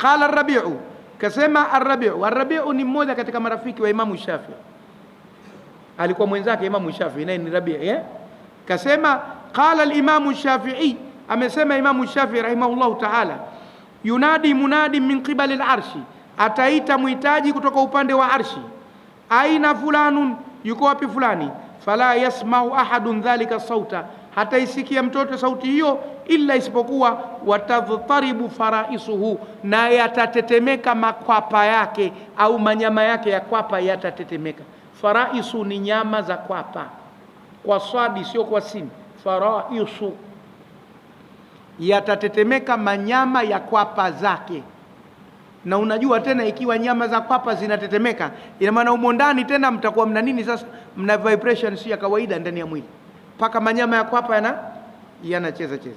Qala Rabi'u, kasema Rabi'u. Rabi'u ni mmoja katika marafiki wa Imamu Shafi'i, alikuwa mwenzake Imamu Shafi'i, naye ni Rabi'. Kasema qala al-Imamu Shafi'i, amesema Imamu Shafi'i rahimahullahu ta'ala, yunadi munadi min qibali al-arshi, ataita muhitaji kutoka upande wa arshi. Aina fulanun, yuko wapi fulani? Fala yasma'u ahadun dhalika sauta, hataisikia mtoto sauti hiyo, illa isipokuwa watadhtaribu faraisuhu, na yatatetemeka makwapa yake au manyama yake ya kwapa yatatetemeka. Faraisu ni nyama za kwapa, kwa swadi sio kwa sin. Faraisu, yatatetemeka manyama ya kwapa zake. Na unajua tena, ikiwa nyama za kwapa zinatetemeka, ina maana umo ndani tena mtakuwa mna nini sasa? Mna vibration si ya kawaida ndani ya mwili, mpaka manyama ya kwapa yanacheza cheza.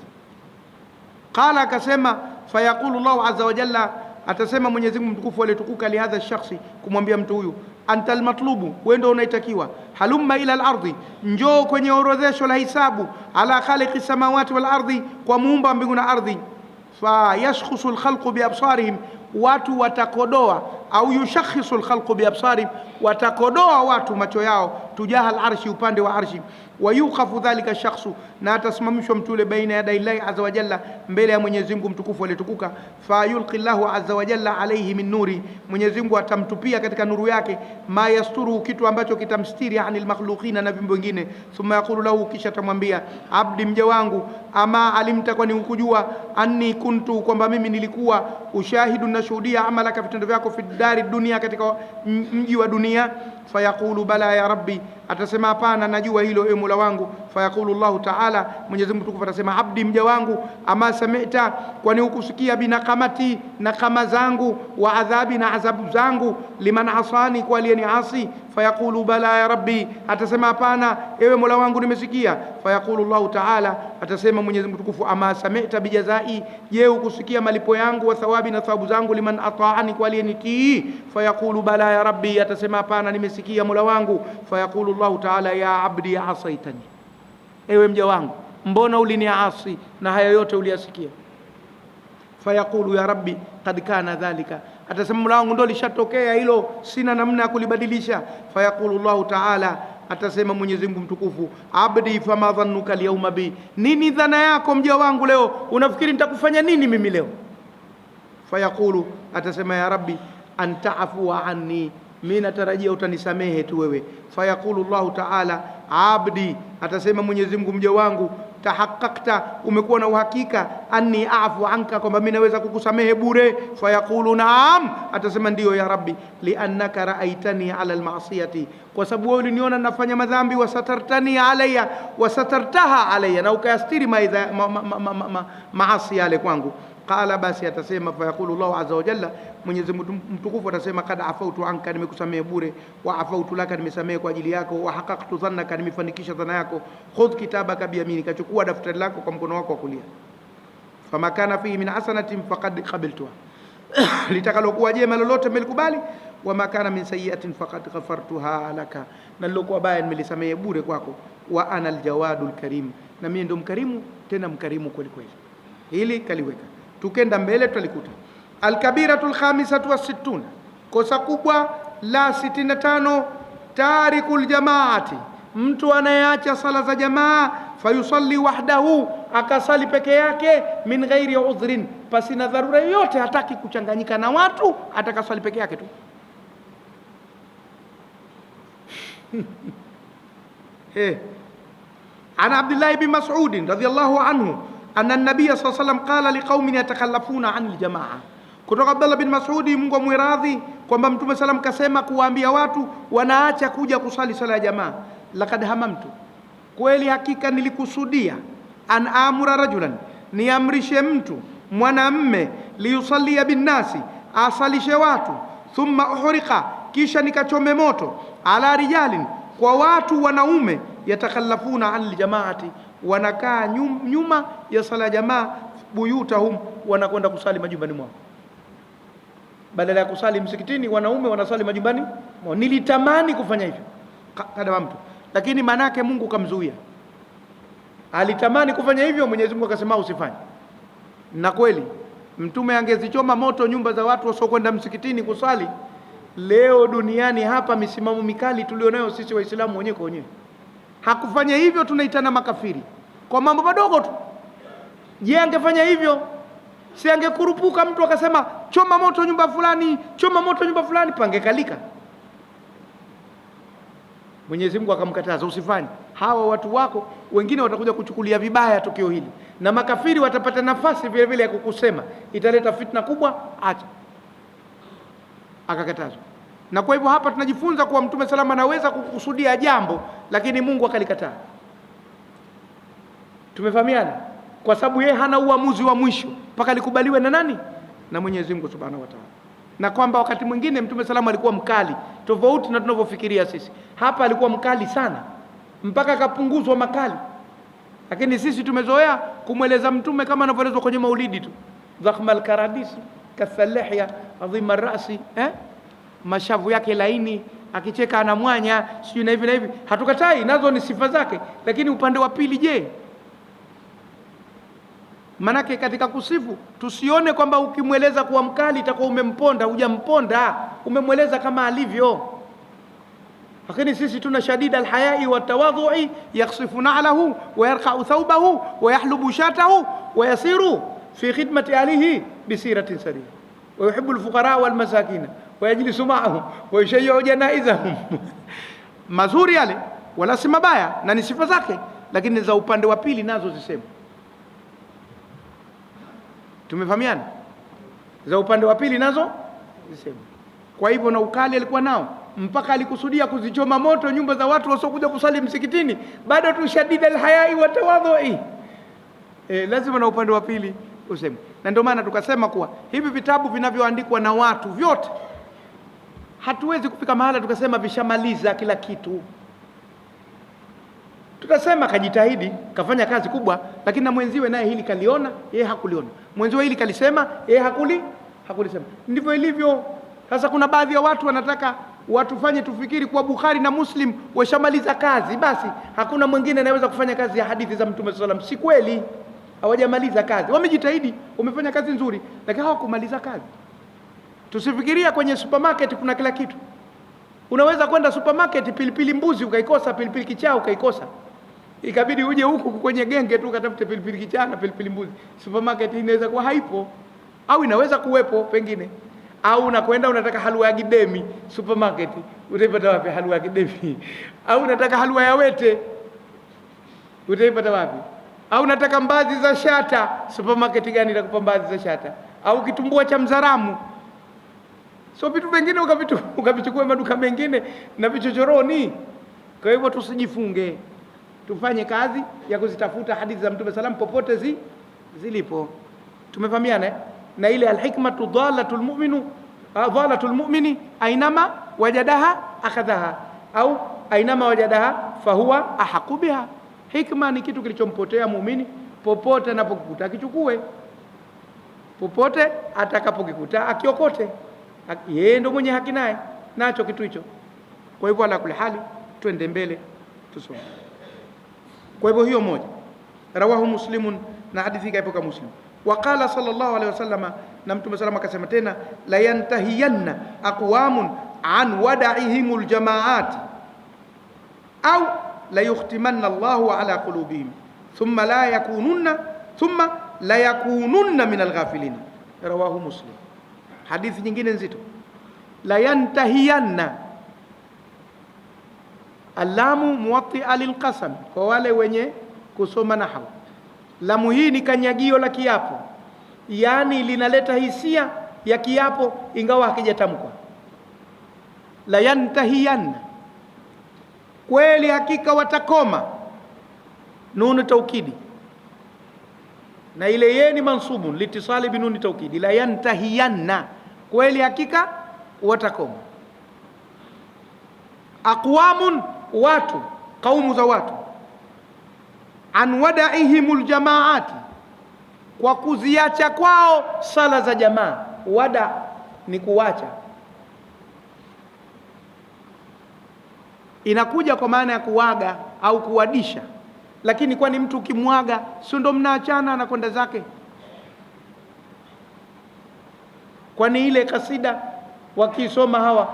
Qala, akasema fayaqulu Allahu azza wa jalla, atasema Mwenyezi Mungu mtukufu alitukuka, li hadha shakhsi, kumwambia mtu huyu, anta almatlubu, wewe ndio unaitakiwa, halumma ila al-ardhi, njoo kwenye orodhesho la hisabu, ala khaliqi samawati wal ardhi, kwa muumba mbingu na ardhi. Fa yashkhusu al-khalqu bi absarihim, watu watakodoa, au yushakhisu al-khalqu bi absarihim, watakodoa watu macho yao, tujaha al-arshi, upande wa arshi. Wayuqafu dhalika shakhsu, na atasimamishwa mtu yule baina ya daillahi azza wa jalla, mbele ya Mwenyezi Mungu mtukufu alitukuka. Fa yulqi Allahu azza wa jalla alayhi min nuri, Mwenyezi Mungu atamtupia katika nuru yake, ma yasturu, kitu ambacho kitamstiri, anil makhluqina, na viumbe wengine. Thumma yaqulu lahu, kisha tamwambia, abdi, mja wangu, ama alimta, kwani hukujua, anni kuntu, kwamba mimi nilikuwa, ushahidu, nashuhudia, amalaka, vitendo vyako, fi dari dunia, katika mji wa dunia. Fayaqulu bala ya rabbi, atasema hapana, najua hilo ewe Mola wangu. Fayaqulu Allahu ta'ala, Mwenyezi Mungu tukufu atasema, abdi, mja wangu, ama sami'ta, kwani hukusikia, binakamati, na kama zangu, wa adhabi, na adhabu zangu, liman asani, kwa aliyeniasi. Fayaqulu bala ya rabbi, atasema hapana ewe Mola wangu, nimesikia. Fayaqulu Allahu ta'ala, atasema Mwenyezi Mungu tukufu, ama sami'ta bijazai, je, hukusikia malipo yangu, wa thawabi, na thawabu zangu, liman ata'ani, kwa aliyenitii. Fayaqulu bala ya rabbi, atasema hapana, nimesikia Mola wangu. Fayaqulu Allahu ta'ala, ya abdi asaitani, ewe mja wangu, mbona uliniasi na haya yote uliyasikia? Fayaqulu ya rabbi qad kana dhalika, atasema Mola wangu, ndio lishatokea hilo, sina namna ya kulibadilisha. Fayaqulu Allahu ta'ala, atasema Mwenyezi Mungu mtukufu, abdi fama dhannuka alyawma bi, nini dhana yako mja wangu leo, unafikiri nitakufanya nini mimi leo? Fayaqulu, atasema ya rabbi anta afwa anni, mimi natarajia utanisamehe tu wewe. Fayaqulu Allahu ta'ala, abdi, atasema Mwenyezi Mungu, mja wangu, tahaqqaqta, umekuwa na uhakika, anni aafu anka, kwamba mimi naweza kukusamehe bure. Fayaqulu naam, atasema ndiyo ya rabbi, liannaka raaitani ala almasiyati, kwa sababu wewe uliniona nafanya madhambi, wasatartani alayya, wasatartaha alayya, na ukayastiri maasi yale kwangu. Qala, basi atasema, fayaqulu Allahu azza wa jalla, Mwenyezi Mungu mtukufu atasema, kad afautu anka, nimekusamehe bure, wa afautu laka, nimesamehe kwa ajili yako, wa haqaqtu dhannaka, nimefanikisha dhana yako. Khudh kitabaka biyaminika, chukua daftari lako kwa mkono wako wa kulia. Fama kana fihi min hasanatin faqad qabiltuha, litakalokuwa jema lolote nimelikubali. Wa ma kana min sayyi'atin faqad ghafartuha laka, na lilokuwa baya nimelisamehe bure kwako. Wa ana aljawadul karim, na mimi ndo mkarimu, tena mkarimu kweli kweli. Hili kaliweka, tukenda mbele tutalikuta. Alkabiratul khamisatu wasittuna, kosa kubwa la 65, tarikul jamaati, mtu anayeacha sala za jamaa. Fayusalli wahdahu, akasali peke yake, min ghairi udhrin, pasina dharura yoyote, hataki kuchanganyika na watu, atakasali peke yake tu. Ana Abdullah ibn Mas'ud radhiyallahu anhu anna an-nabiy sallallahu alayhi wasallam qala liqaumin yatakhallafuna 'anil jamaa, kutoka Abdullah bin Mas'ud, Mungu amwiradhi, kwamba Mtume sallam kasema kuwaambia watu wanaacha kuja kusali sala ya jamaa. Laqad hamamtu, kweli hakika nilikusudia, an amura rajulan, niamrishe mtu mwanamme, liyusallia binnasi, asalishe watu, thumma uhriqa, kisha nikachome moto, ala rijalin, kwa watu wanaume, yatakhallafuna anil jamaati, wanakaa nyuma ya sala ya jamaa, buyutahum, wanakwenda kusali majumbani mwao. Badala ya kusali msikitini, wanaume wanasali majumbani mwao. Nilitamani kufanya hivyo kada mtu, lakini manake Mungu kamzuia. Alitamani kufanya hivyo, Mwenyezi Mungu akasema usifanye. Na kweli Mtume angezichoma moto nyumba za watu wasiokwenda msikitini kusali, leo duniani hapa misimamo mikali tulionayo sisi Waislamu wenyewe kwa wenyewe. Hakufanya hivyo, tunaitana makafiri kwa mambo madogo tu. Je, angefanya hivyo, si angekurupuka mtu akasema choma moto nyumba fulani, choma moto nyumba fulani, pangekalika. Mwenyezi Mungu akamkataza, usifanye. Hawa watu wako wengine watakuja kuchukulia vibaya tukio hili, na makafiri watapata nafasi vile vile ya kukusema, italeta fitna kubwa, acha. Akakatazwa. Na kwa hivyo hapa tunajifunza kuwa Mtume salama anaweza kukusudia jambo lakini Mungu akalikataa. Tumefahamiana? Kwa sababu yeye hana uamuzi wa mwisho mpaka likubaliwe na nani? Na Mwenyezi Mungu Subhanahu wa Ta'ala. Na kwamba wakati mwingine Mtume salama alikuwa mkali tofauti na tunavyofikiria sisi. Hapa alikuwa mkali sana mpaka akapunguzwa makali. Lakini sisi tumezoea kumweleza Mtume kama anavyoelezwa kwenye maulidi tu. Dhakhma al-karadisi kathalihya adhima rasi, mashavu yake laini, akicheka ana mwanya, sio na hivi na hivi. Hatukatai, nazo ni sifa zake, lakini upande wa pili je? Manake katika kusifu tusione kwamba ukimweleza kuwa mkali itakuwa umemponda. Hujamponda, umemweleza kama alivyo. Lakini sisi tuna shadida alhayai wa tawadhu'i, yakhsifu na'lahu wa yarqa'u thawbahu wa yahlubu shatahu wa yasiru fi khidmati alihi bisiratin sarih wa yuhibbu alfuqara wal masakin wa yajlisu ma'ahum wa yushayyi'u janaizahum. Mazuri yale wala si mabaya na ni sifa zake, lakini za upande wa pili nazo ziseme. Tumefahamiana? Za upande wa pili nazo ziseme. Kwa hivyo na ukali alikuwa nao mpaka alikusudia kuzichoma moto nyumba za watu wasiokuja kusali msikitini. Bado tu shadida alhayai wa tawadhu'i, lazima na upande wa pili useme. Na ndio maana tukasema kuwa hivi vitabu vinavyoandikwa na watu vyote hatuwezi kufika mahala tukasema vishamaliza kila kitu. Tutasema kajitahidi, kafanya kazi kubwa, lakini na mwenziwe naye hili kaliona, yeye hakuliona. Mwenziwe hili kalisema, yeye hakulisema. Ndivyo ilivyo. Sasa kuna baadhi ya watu wanataka watufanye tufikiri kuwa Bukhari na Muslim washamaliza kazi, basi hakuna mwingine anayeweza kufanya kazi ya hadithi za Mtume sallallahu alaihi wasallam. Si kweli. Hawajamaliza kazi. Wamejitahidi, wamefanya kazi nzuri, lakini hawakumaliza kazi. Tusifikiria kwenye supermarket kuna kila kitu. Unaweza kwenda supermarket pilipili mbuzi ukaikosa, pilipili kichaa ukaikosa. Ikabidi uje huku kwenye genge tu ukatafute pilipili kichaa na pilipili mbuzi. Supermarket inaweza kuwa haipo au inaweza kuwepo pengine. Au unakwenda unataka halwa ya Gidemi supermarket, utaipata wapi halwa ya Gidemi? Au unataka halwa ya Wete, utaipata wapi? Au unataka mbazi za Shata, supermarket gani itakupa mbazi za Shata? Au kitumbua cha Mzaramu. So vitu vingine ukavichukua maduka mengine na vichochoroni. Kwa hivyo tusijifunge, tufanye kazi ya kuzitafuta hadithi za Mtume salam popote zilipo. Tumefahamiana? Na ile alhikmatu dhalatul mu'mini ainama wajadaha akhadhaha au ainama wajadaha fahuwa ahaqu biha. Hikma ni kitu kilichompotea muumini, popote anapokikuta akichukue, popote atakapokikuta akiokote. Yeye ndo mwenye haki naye nacho kitu hicho. Kwa hivyo ala kuli hali twende mbele tusome. Kwa hivyo hiyo moja, rawahu Muslimun, na hadithi kaipoka Muslim. Waqala sallallahu alaihi wasallam, na Mtume sallallahu akasema tena, la yantahiyanna aqwamun an wada'ihimul jamaat au la yukhtimanna Allahu ala qulubihim thumma la yakununna min alghafilin. Rawahu Muslim. Hadithi nyingine nzito, la yantahiyanna, alamu muwatti'a lilqasam, kwa wale wenye kusoma nahwu. Lamu hii ni kanyagio la kiapo, yani linaleta hisia ya kiapo ingawa hakijatamkwa. La yantahiyanna, kweli hakika watakoma, nunu taukidi, na ile yeni mansubun litisali binuni taukidi. La yantahiyanna, kweli hakika watakoma. Aqwamun, watu, kaumu za watu. An wada'ihimul jamaati, kwa kuziacha kwao sala za jamaa. Wada ni kuacha, inakuja kwa maana ya kuwaga au kuwadisha. Lakini kwani mtu ukimwaga sio ndo mnaachana na kwenda zake? Kwani ile kasida wakisoma hawa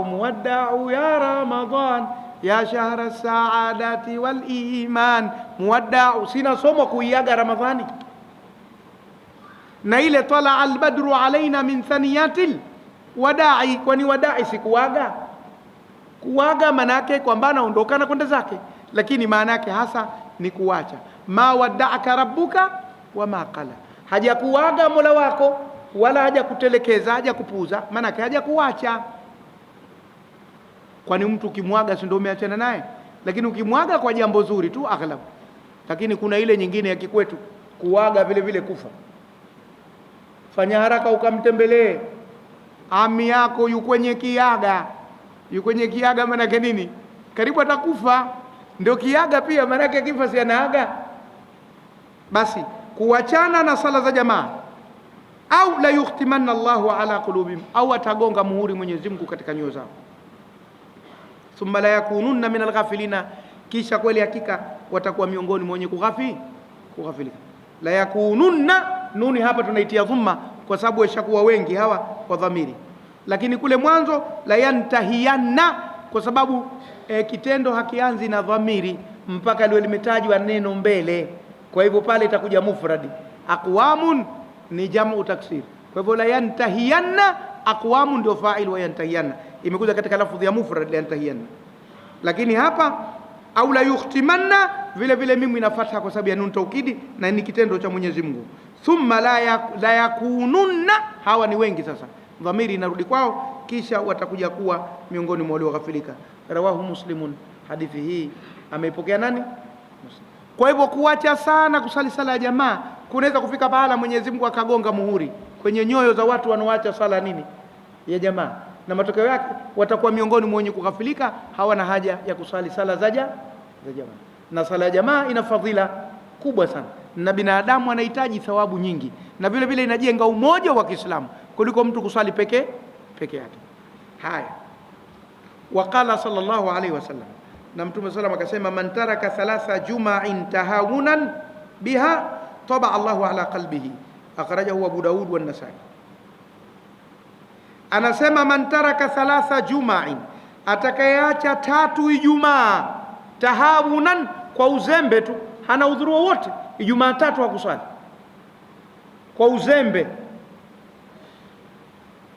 muwadda'u ya Ramadhan ya shahra saadati wal iman, muwadda'u sina somo kuiaga Ramadhani. Na ile tala albadru alaina min thaniyatil wada'i, kwani wada'i sikuaga? Kuaga maana yake kwamba anaondoka na kwenda zake, lakini maana yake hasa ni kuacha. Ma wadda'aka rabbuka wa ma qala, hajakuaga Mola wako wala hajakutelekeza, hajakupuuza, maana yake hajakuacha. Kwani mtu ukimwaga si ndio umeachana naye? Lakini ukimwaga kwa jambo zuri tu aghlab. Lakini kuna ile nyingine ya kikwetu, kuaga vile vile kufa. Fanya haraka ukamtembelee ami yako, yu kwenye kiaga. Yu kwenye kiaga maana yake nini? Karibu atakufa. Ndio kiaga pia, maana yake kifa si anaaga. Basi kuachana na sala za jamaa, au la yukhtimanna Allahu ala qulubihim, au atagonga muhuri Mwenyezi Mungu katika nyoyo zao. Thumma la yakununna min alghafilina, kisha kweli hakika watakuwa miongoni mwa wenye kughafilika. La yakununna, nuni hapa tunaitia dhumma kwa sababu washakuwa wengi hawa kwa dhamiri, lakini kule mwanzo la yantahiyanna kwa sababu kitendo hakianzi na dhamiri mpaka liwe limetajwa neno mbele. Kwa hivyo pale itakuja mufradi. Aqwamun ni jamu taksir, kwa hivyo la yantahiyanna, aqwamun ndio fa'il wa yantahiyanna imekuja katika lafdhi ya mufrad la yantahiyanna. Lakini hapa au la yukhtimanna vile vile mimi ina fatha kwa sababu ya nun taukidi na ni kitendo cha Mwenyezi Mungu. Thumma la yakununna, hawa ni wengi sasa, dhamiri inarudi kwao, kisha watakuja kuwa miongoni mwa walioghafilika. Rawahu Muslimun, hadithi hii ameipokea nani? Muslim. Kwa hivyo kuacha sana kusali sala ya jamaa kunaweza kufika pahala Mwenyezi Mungu akagonga muhuri kwenye nyoyo za watu wanaoacha sala nini ya jamaa, na matokeo yake watakuwa miongoni mwa wenye kughafilika, hawana haja ya kusali sala za jamaa. Na sala ya jamaa ina fadhila kubwa sana, na binadamu anahitaji thawabu nyingi, na vile vile inajenga umoja wa Kiislamu kuliko mtu kusali peke yake. Haya, waqala sallallahu alaihi wasallam, na Mtume sallam akasema, man taraka thalatha juma'in tahawunan biha taba Allahu ala qalbihi, akhrajahu Abu Daud wa An-Nasa'i. Anasema man taraka thalatha juma'in, atakayeacha 3 Ijumaa, tahawunan kwa uzembe tu, hana udhuru wowote, Ijumaa 3 hakusali kwa uzembe,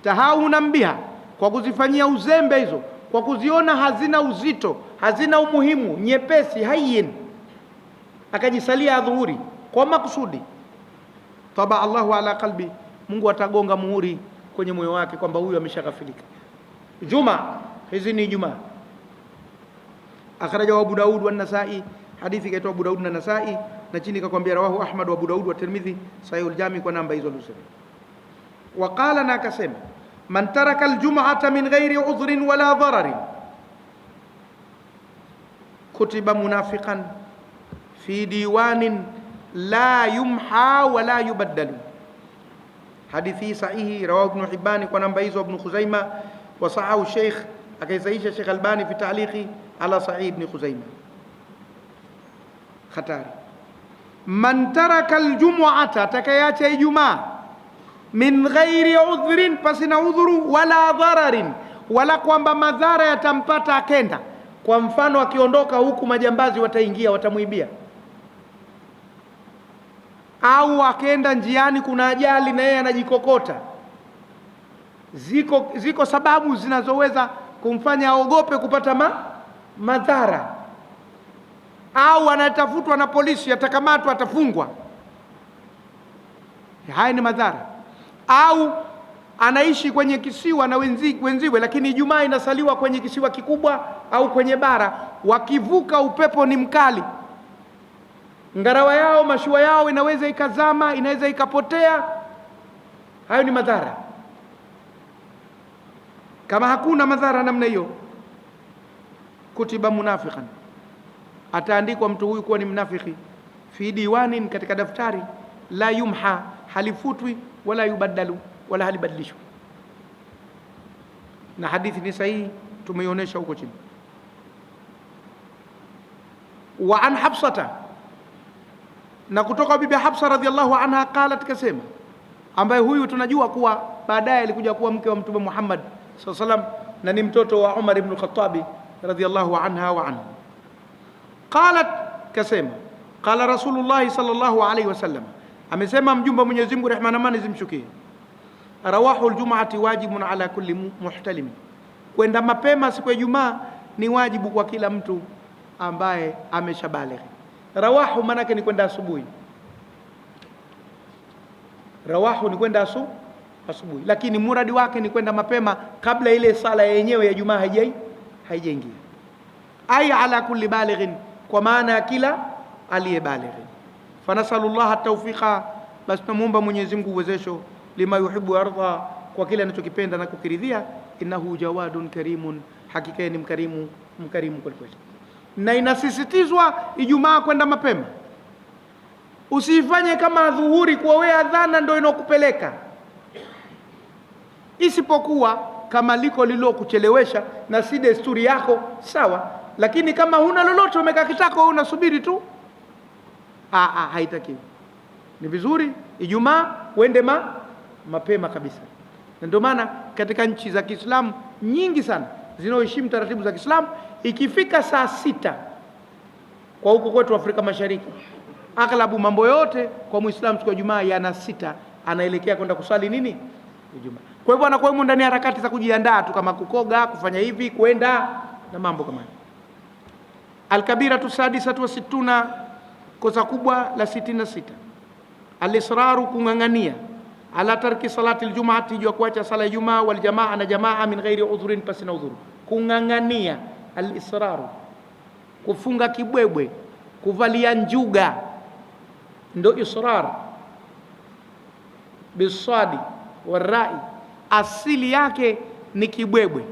tahawunan biha, kwa kuzifanyia uzembe hizo, kwa kuziona hazina uzito, hazina umuhimu, nyepesi, hayyin, akajisalia adhuhuri kwa makusudi, taba Allahu ala qalbi, Mungu atagonga muhuri kwenye moyo wake kwamba huyu ameshaghafilika. Juma hizi ni Juma. Akhrajahu Abu Daud wa An-Nasa'i, hadithi kaitwa Abu Daud na Nasa'i, na chini kakwambia rawahu Ahmad wa Abu Daud wa Tirmidhi sahihul jami kwa namba hizo lusema. Waqala, na akasema, man taraka al-jum'ata min ghairi udhrin wala dhararin kutiba munafiqan fi diwanin la yumha wala yubaddalu. Hadithi sahihi, rawahu Ibn Hibban kwa namba hizo, Ibn Khuzaimah wa sahahu Sheikh, akaisahisha Sheikh Albani fi ta'liqi ala Sahih Ibn Khuzaimah. Hatari. Man taraka aljum'ata, atakayeacha Ijumaa, min ghairi udhrin, pasina udhuru, wala dhararin, wala kwamba madhara yatampata akenda. Kwa mfano akiondoka huku majambazi wataingia watamuibia, au akenda njiani kuna ajali na yeye anajikokota. Ziko sababu zinazoweza kumfanya aogope kupata madhara, au anatafutwa na polisi, atakamatwa, atafungwa. Haya ni madhara. Au anaishi kwenye kisiwa na wenziwe, lakini Ijumaa inasaliwa kwenye kisiwa kikubwa au kwenye bara, wakivuka upepo ni mkali, ngarawa yao, mashua yao inaweza ikazama, inaweza ikapotea. Hayo ni madhara. Kama hakuna madhara namna hiyo, kutiba munafiqan, ataandikwa mtu huyu kuwa ni mnafiki, fi diwanin, katika daftari, la yumha, halifutwi, wala yubaddalu, wala halibadilishwi. Na hadithi ni sahihi, tumeionyesha huko chini. Wa an Hafsata, na kutoka bibi Hafsa radhiallahu anha, qalat, kasema, ambaye huyu tunajua kuwa baadaye alikuja kuwa mke wa Mtume Muhammad sallallahu alaihi wasallam na ni mtoto wa Umar ibn al-Khattab radhiyallahu anha wa anhu. Qalat, kasema qala Rasulullah sallallahu alaihi wasallam, amesema mjumbe wa Mwenyezi Mungu, rehma na amani zimshukie, rawahu aljum'ati wajibun ala kulli muhtalim, kwenda mapema siku ya Ijumaa ni wajibu kwa kila mtu ambaye ameshabalighi. Rawahu manake ni kwenda asubuhi, rawahu ni kwenda asubuhi, lakini muradi wake ni kwenda mapema kabla ile sala yenyewe ya Ijumaa haijaingia. Ay ala kulli balighin, kwa maana ya kila aliyebalighi. Fanasalullah at-tawfiqa, basi tunamuomba Mwenyezi Mungu uwezesho, lima yuhibbu warda, kwa kile anachokipenda na kukiridhia. Innahu jawadun karimun, hakika ni mkarimu kweli kweli. Na inasisitizwa Ijumaa kwenda mapema. Usifanye kama dhuhuri kwa wewe adhana ndio inokupeleka, isipokuwa kama liko lilokuchelewesha na si desturi yako, sawa. Lakini kama huna lolote, umekaa kitako unasubiri tu, haitakiwi. Ni vizuri Ijumaa uende mapema kabisa. Na ndio maana katika nchi za Kiislamu nyingi sana zinaoheshimu taratibu za Kiislamu, ikifika saa 6 kwa huko kwetu Afrika Mashariki, aghlabu mambo yote kwa Muislamu siku ya Ijumaa yana 6, anaelekea kwenda kusali nini? Ijumaa. Kwa hivyo anakuwa ndani ya harakati za kujiandaa tu, kama kukoga, kufanya hivi, kwenda na mambo kama hayo. Al-kabiratu sadisatu wa sittuna, kosa kubwa la 66, al-israru, kung'ang'ania, ala tarki salati al-jum'ati, jua kuacha sala ya Ijumaa, wal jamaa, na jamaa, min ghairi udhurin, pasina udhuru. Kung'ang'ania, al-israru, kufunga kibwebwe, kuvalia njuga, ndo israr bisadi warai, asili yake ni kibwebwe.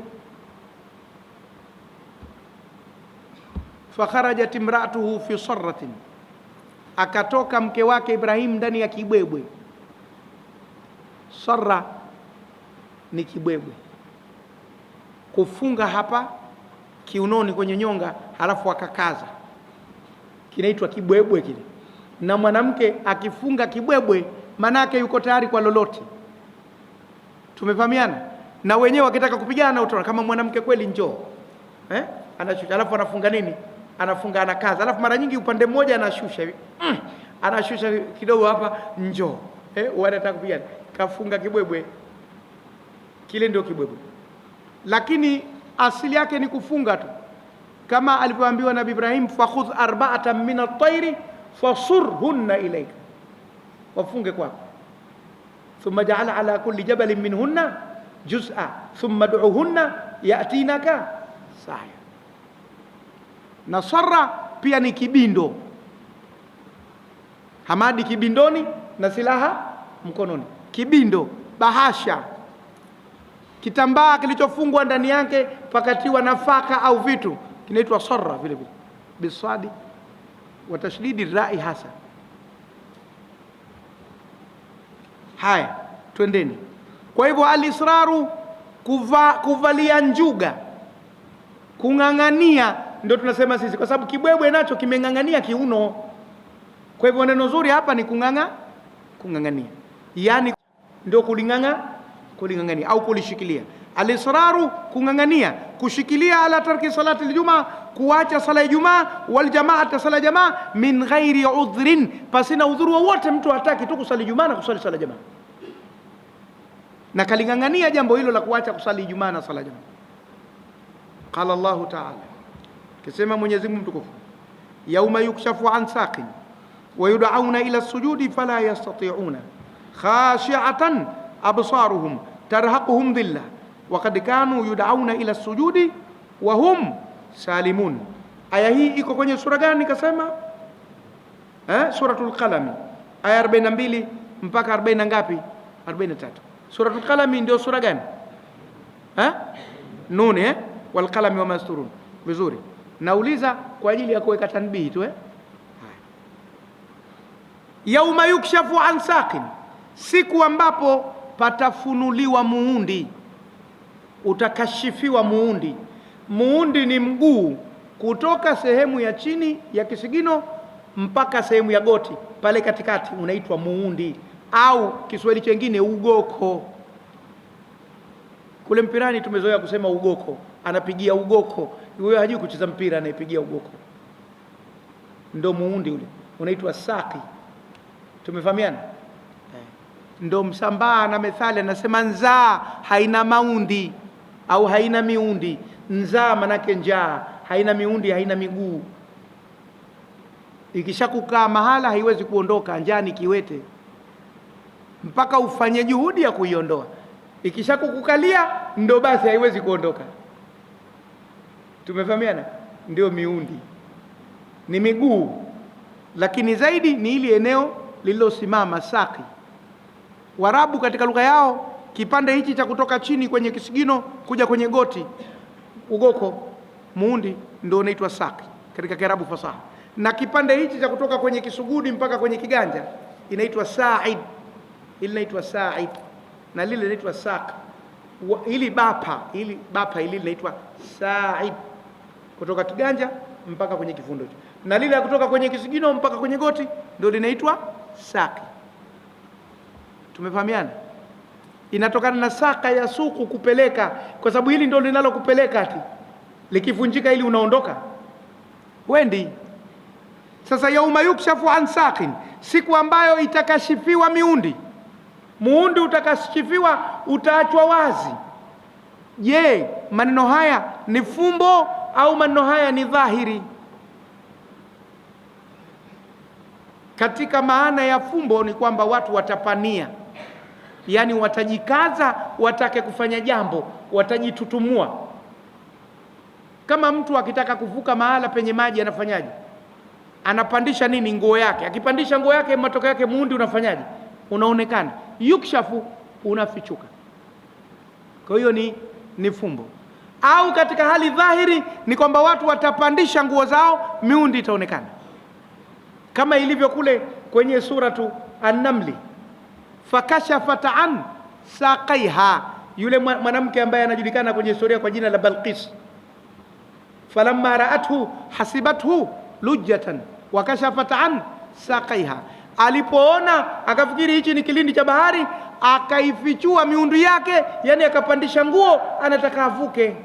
Fakharajat imra'atuhu fi sarratin, akatoka mke wake Ibrahim ndani ya kibwebwe. Sarra ni kibwebwe, kufunga hapa kiunoni kwenye nyonga, halafu akakaza, kinaitwa kibwebwe kile. Na mwanamke akifunga kibwebwe manake yuko tayari kwa lolote. Tumefahamiana? Na wenyewe wakitaka kupigana utaona kama mwanamke kweli, njoo anashusha, alafu anafunga nini? Anafunga, anakaza, alafu mara nyingi upande mmoja anashusha hivi, anashusha kidogo hapa, njoo wanataka kupigana, kafunga kibwebwe kile, ndio kibwebwe. Lakini asili yake ni kufunga tu, kama alivyoambiwa Nabii Ibrahim, fakhudh arba'atan min at-tayri fasurhunna ilayka, wafunge kwako. Thumma ja'ala ala kulli jabalin minhunna juz'a thumma du'uhunna ya'tinaka sahya. Na sarra pia ni kibindo, hamadi kibindoni na silaha mkononi. Kibindo, bahasha, kitambaa kilichofungwa ndani yake pakatiwa nafaka au vitu, kinaitwa sarra vile vile, bisadi wa tashdidi rai hasa. Haya, twendeni. Kwa hivyo al-israru, kuvalia njuga, kung'ang'ania, ndio tunasema sisi, kwa sababu kibwebwe nacho kimeng'ang'ania kiuno. Kwa hivyo neno zuri hapa ni kung'ang'ania, yani ndio kuling'ang'ania au kulishikilia. Al-israru, kung'ang'ania, kushikilia, ala tarki salati al-jumaa, kuacha sala ya Ijumaa, wal jamaata, sala jamaa, min ghairi udhrin, pasina udhuru wowote. Mtu hataki tu kusali Ijumaa na kusali sala jamaa, na kaling'ang'ania jambo hilo la kuacha kusali Ijumaa na sala jamaa. Qala Allahu ta'ala, kisema Mwenyezi Mungu mtukufu, yauma yukshafu an saqin wa yud'auna ila sujudi fala yastati'una khashi'atan absaruhum tarhaquhum dhillah wa qad kanu yud'auna ila sujudi wa hum salimun. Aya hii iko kwenye sura gani? Kasema Suratul Qalam, aya 42 mpaka 40 na ngapi? 43. Suratul Qalam ndio sura gani? Nun, wal qalami wama yasturun. Vizuri, nauliza kwa ajili ya kuweka tanbihi tu. Yauma yukshafu an saqin, siku ambapo patafunuliwa muundi, utakashifiwa muundi. Muundi ni mguu kutoka sehemu ya chini ya kisigino mpaka sehemu ya goti, pale katikati unaitwa muundi, au Kiswahili chengine ugoko. Kule mpirani tumezoea kusema ugoko, anapigia ugoko. Huyo hajui kucheza mpira, anayepigia ugoko ndo muundi ule, unaitwa saki. Tumefahamiana? Ndo Msambaa na methali anasema nzaa haina maundi au haina miundi. Nzaa manake njaa, haina miundi, haina miguu. Ikishakukaa mahala haiwezi kuondoka. Njaa ni kiwete, mpaka ufanye juhudi ya kuiondoa. Ikishakukukalia ndo basi haiwezi kuondoka. Tumefahamiana? Ndio miundi ni miguu, lakini zaidi ni ili eneo lililosimama, saki. Warabu katika lugha yao kipande hichi cha kutoka chini kwenye kisigino kuja kwenye goti, ugoko, muundi, ndio unaitwa saki katika Kiarabu fasaha. Na kipande hichi cha kutoka kwenye kisugudi mpaka kwenye kiganja inaitwa sa'id. Ile inaitwa sa'id na lile linaitwa saq. Ili bapa ili linaitwa sa'id, kutoka kiganja mpaka kwenye kifundo, na lile kutoka kwenye kisigino mpaka kwenye goti ndio linaitwa saki. Tumefahamiana? Inatokana na saka ya suku, kupeleka, kwa sababu hili ndio linalokupeleka ati likivunjika ili unaondoka wendi. Sasa yauma yukshafu an saqin, siku ambayo itakashifiwa miundi. Muundi utakashifiwa, utaachwa wazi. Je, maneno haya ni fumbo au maneno haya ni dhahiri? Katika maana ya fumbo ni kwamba watu watapania, yani watajikaza, watake kufanya jambo, watajitutumua. Kama mtu akitaka kuvuka mahala penye maji anafanyaje? Anapandisha nini? Nguo yake. Akipandisha nguo yake, matokeo yake muundi unafanyaje? Unaonekana. Yukshafu, unafichuka. Kwa hiyo ni fumbo. Au katika hali dhahiri ni kwamba watu watapandisha nguo zao, miundi itaonekana, kama ilivyo kule kwenye suratu An-Namli, fakashafat an saqaiha, yule mwanamke ambaye anajulikana kwenye historia kwa jina la Balqis. Falamma ra'athu hasibathu lujjatan wa kashafat an saqaiha, alipoona akafikiri hichi ni kilindi cha bahari, akaifichua miundu yake, yani akapandisha nguo, anataka avuke.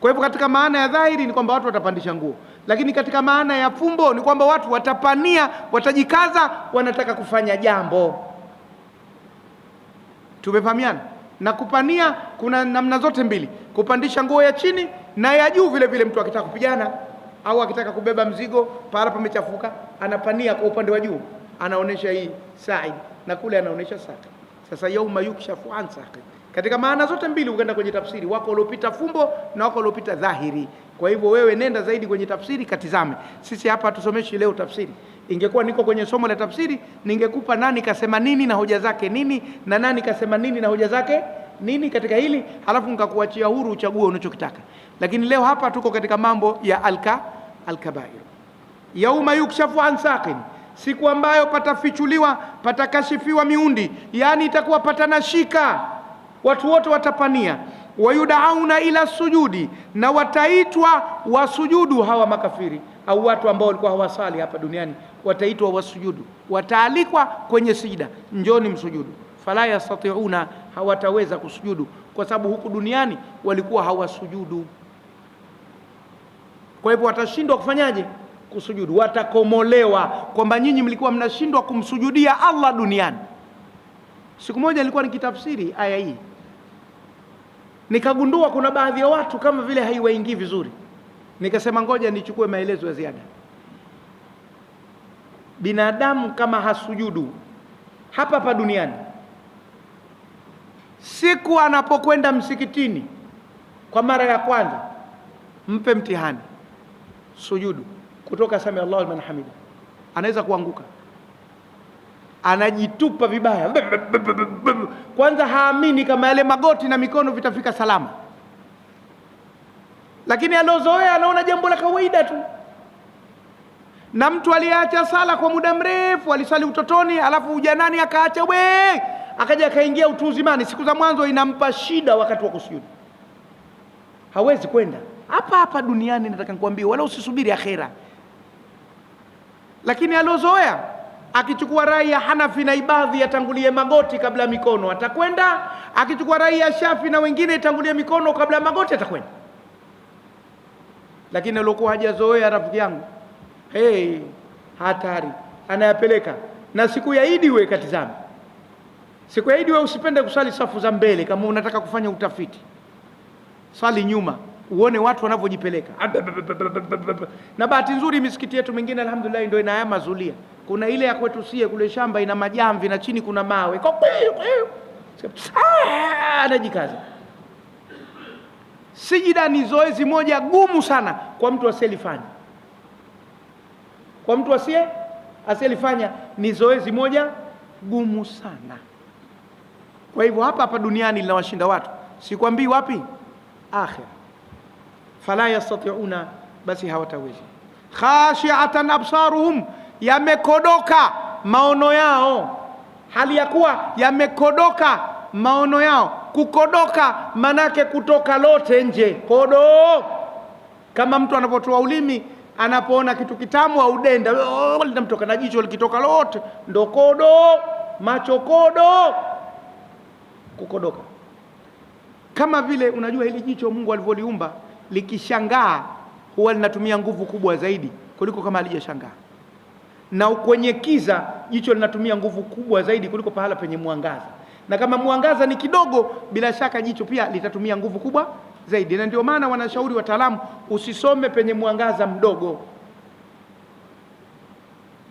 Kwa hivyo katika maana ya dhahiri ni kwamba watu watapandisha nguo, lakini katika maana ya fumbo ni kwamba watu watapania, watajikaza, wanataka kufanya jambo. Tumefahamiana? Na kupania kuna namna zote mbili, kupandisha nguo ya chini na ya juu vile vile. Mtu akitaka kupigana au akitaka kubeba mzigo pahala pamechafuka, anapania kwa upande wa juu, anaonesha hii sa'id, na kule anaonesha saqi. Sasa yauma yukshafu an saqi, katika maana zote mbili ukaenda kwenye tafsiri, wako waliopita fumbo na wako waliopita dhahiri. Kwa hivyo wewe nenda zaidi kwenye tafsiri, katizame. Sisi hapa tusomeshi leo tafsiri. Ingekuwa niko kwenye somo la tafsiri, ningekupa nani kasema nini na hoja zake nini, na nani kasema nini na hoja zake nini katika hili, halafu nikakuachia huru uchague unachokitaka. Lakini leo hapa tuko katika mambo ya al-kabair. Yauma yukshafu an saqin, siku ambayo patafichuliwa, patakashifiwa miundi, yani itakuwa patanashika, watu wote watapania. Wayudauna ila sujudi, na wataitwa wasujudu. Hawa makafiri au watu ambao walikuwa hawasali hapa duniani wataitwa wasujudu, wataalikwa kwenye sijida, njoni msujudu. Fala yastati'una, hawataweza kusujudu kwa sababu huku duniani walikuwa hawasujudu. Kwa hivyo watashindwa kufanyaje? Kusujudu. Watakomolewa kwamba nyinyi mlikuwa mnashindwa kumsujudia Allah duniani. Siku moja nilikuwa nikitafsiri aya hii, nikagundua kuna baadhi ya watu kama vile haiwaingii vizuri. Nikasema ngoja nichukue maelezo ya ziada. Binadamu kama hasujudu hapa hapa duniani, siku anapokwenda msikitini kwa mara ya kwanza, mpe mtihani, sujudu kutoka sami Allahu liman hamida, anaweza kuanguka, anajitupa vibaya. Kwanza haamini kama yale magoti na mikono vitafika salama, lakini alozoea anaona jambo la kawaida tu. Na mtu aliacha sala kwa muda mrefu, alisali utotoni alafu ujanani akaacha, akaja akaingia utu uzimani, siku za mwanzo inampa shida wakati wa kusujudu, hawezi kwenda. Hapa hapa duniani nataka nikwambie, wala usisubiri akhera. Lakini alozoea Akichukua rai ya Hanafi na Ibadhi yatangulie magoti kabla mikono, atakwenda. Akichukua rai ya Shafi na wengine itangulie mikono kabla magoti, atakwenda. Lakini alikuwa hajazoea rafiki yangu, hatari, anayapeleka. Na siku ya Idi wewe katizame, siku ya Idi wewe usipende kusali safu za mbele. Kama unataka kufanya utafiti, sali nyuma, uone watu wanavyojipeleka. Na bahati nzuri misikiti yetu mingine alhamdulillah ndio ina haya mazulia. Kuna ile ya kwetu sie kule shamba ina majamvi na chini kuna mawe, anajikaza. Sijida ni zoezi moja gumu sana kwa mtu asiyelifanya. Kwa mtu asiyelifanya ni zoezi moja gumu sana. Kwa hivyo hapa duniani linawashinda watu, sikwambii wapi, akhira. Fala yastati'una, basi hawatawezi. Khashi'atan absaruhum, yamekodoka maono yao, hali ya kuwa yamekodoka maono yao. Kukodoka manake kutoka lote nje, kodo. Kama mtu anapotoa ulimi, anapoona kitu kitamu au denda, linamtoka na jicho likitoka lote, ndo kodo. Macho kodo, kukodoka. Kama vile unajua hili jicho Mungu alivyoliumba, likishangaa huwa linatumia nguvu kubwa zaidi kuliko kama halijashangaa. Na kwenye kiza jicho linatumia nguvu kubwa zaidi kuliko pahala penye mwangaza. Na kama mwangaza ni kidogo, bila shaka jicho pia litatumia nguvu kubwa zaidi. Na ndio maana wanashauri wataalamu usisome penye mwangaza mdogo.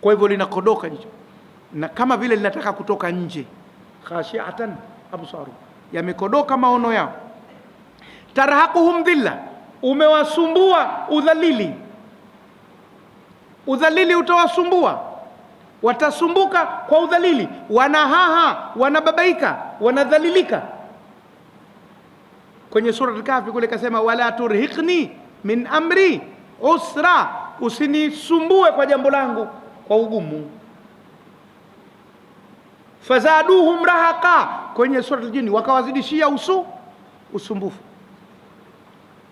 Kwa hivyo linakodoka jicho, na kama vile linataka kutoka nje. Khashi'atan absaru, yamekodoka maono yao. Tarhaquhum dhilla, umewasumbua udhalili. Udhalili utawasumbua, watasumbuka kwa udhalili, wanahaha, wanababaika, wanadhalilika. Kwenye sura Al-Kahfi kule kasema, wala turhiqni min amri usra, usinisumbue kwa jambo langu kwa ugumu. Fazaduhum rahaqa, kwenye sura Al-Jinn wakawazidishia usumbufu.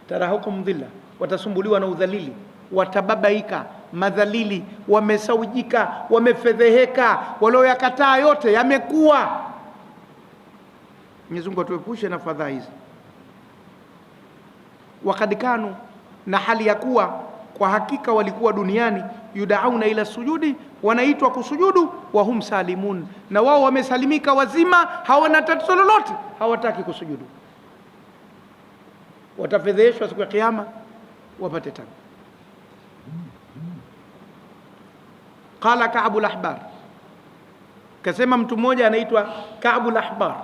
Tarahukum dhilla, watasumbuliwa na udhalili, watababaika, madhalili, wamesaujika, wamefedheheka, walioyakataa yote yamekuwa. Mwenyezi Mungu atuepushe na fadhaa hizi. Wakad kanu, na hali ya kuwa kwa hakika walikuwa duniani, yudauna ila sujudi, wanaitwa kusujudu, wa hum salimun, na wao wamesalimika wazima, hawana tatizo lolote, hawataki kusujudu. Watafedheshwa siku ya kiyama, wapate tabu. Qala Ka'bul Ahbar, kasema mtu mmoja anaitwa Ka'bul Ahbar,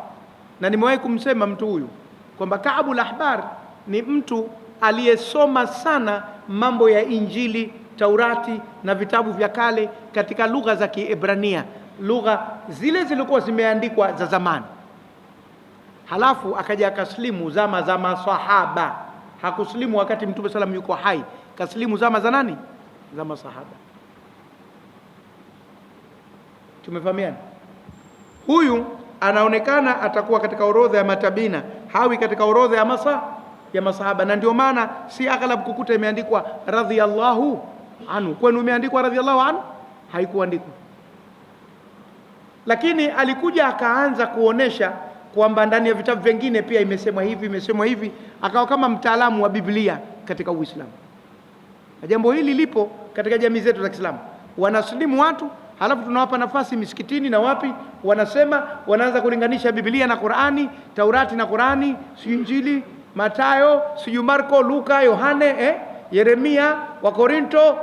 na nimewahi kumsema mtu huyu kwamba Ka'bul Ahbar ni mtu aliyesoma sana mambo ya Injili, Taurati na vitabu vya kale katika lugha za Kiebrania, lugha zile zilikuwa zimeandikwa za zamani. Halafu akaja akaslimu zama za masahaba. Hakuslimu wakati Mtume sallam yuko hai, kaslimu zama za nani? Za masahaba. Tumefahamiana? Huyu anaonekana atakuwa katika orodha ya matabina, hawi katika orodha ya masahaba. Na ndio maana si aghlab kukuta imeandikwa radhiyallahu anhu. Kwani imeandikwa radhiyallahu anhu? Haikuandikwa. Lakini alikuja akaanza kuonesha kwamba ndani ya vitabu vingine pia imesemwa hivi, akawa kama mtaalamu wa Biblia katika Uislamu. Na jambo hili lipo katika jamii zetu za Kiislamu. Wanaslimu watu, halafu tunawapa nafasi misikitini na wapi, wanasema, wanaanza kulinganisha Biblia na Qur'ani, Taurati na Qur'ani, si Injili, Mathayo, si Marko, Luka, Yohane, Yeremia, Wakorinto,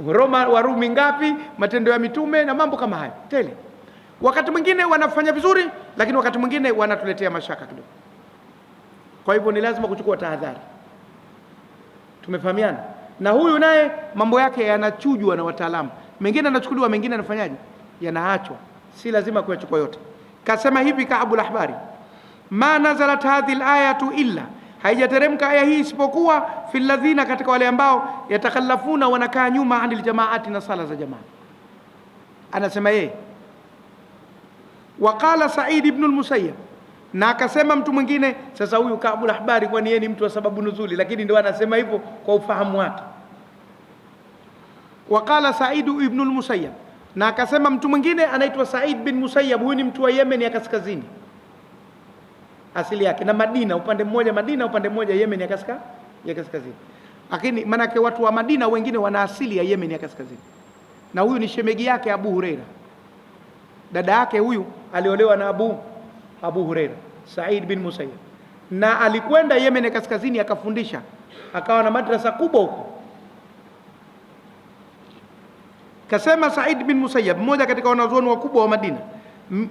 Roma, Warumi ngapi, Matendo ya Mitume na mambo kama haya tele. Wakati mwingine wanafanya vizuri, lakini wakati mwingine wanatuletea mashaka kidogo. Kwa hivyo ni lazima kuchukua tahadhari. Tumefahamiana? Na huyu naye mambo yake yanachujwa na wataalamu. Mengine anachukuliwa, mengine anafanyaje? Yanaachwa. Si lazima kuyachukua yote. Kasema hivi Ka'bul Ahbari, ma nazalat hadhihi al-ayatu illa, haijateremka aya hii isipokuwa fil ladhina, katika wale ambao yatakhallafuna, wanakaa nyuma, anil jamaati, na sala za jamaa. Anasema yeye. Waqala Sa'id ibn al-Musayyab, na akasema mtu mwingine. Sasa huyu Ka'bul Ahbari kwani yeye ni mtu wa sababu nuzuli, lakini ndio anasema hivyo kwa ufahamu wake. Waqala Said ibn al-Musayyab, na akasema mtu mwingine anaitwa Said bin Musayyab. Huyu ni mtu wa Yemen ya kaskazini asili yake, na Madina upande mmoja, Madina upande mmoja, Yemen ya kaskazini. Lakini manake watu wa Madina wengine wana asili ya Yemen ya kaskazini, na huyu ni shemegi yake Abu Huraira. Dada yake huyu aliolewa na Abu Huraira, Said bin Musayyab, na alikwenda Yemen ya kaskazini akafundisha, akawa na madrasa kubwa huko. Kasema Said bin Musayyab, mmoja katika wanazuoni wakubwa wa Madina,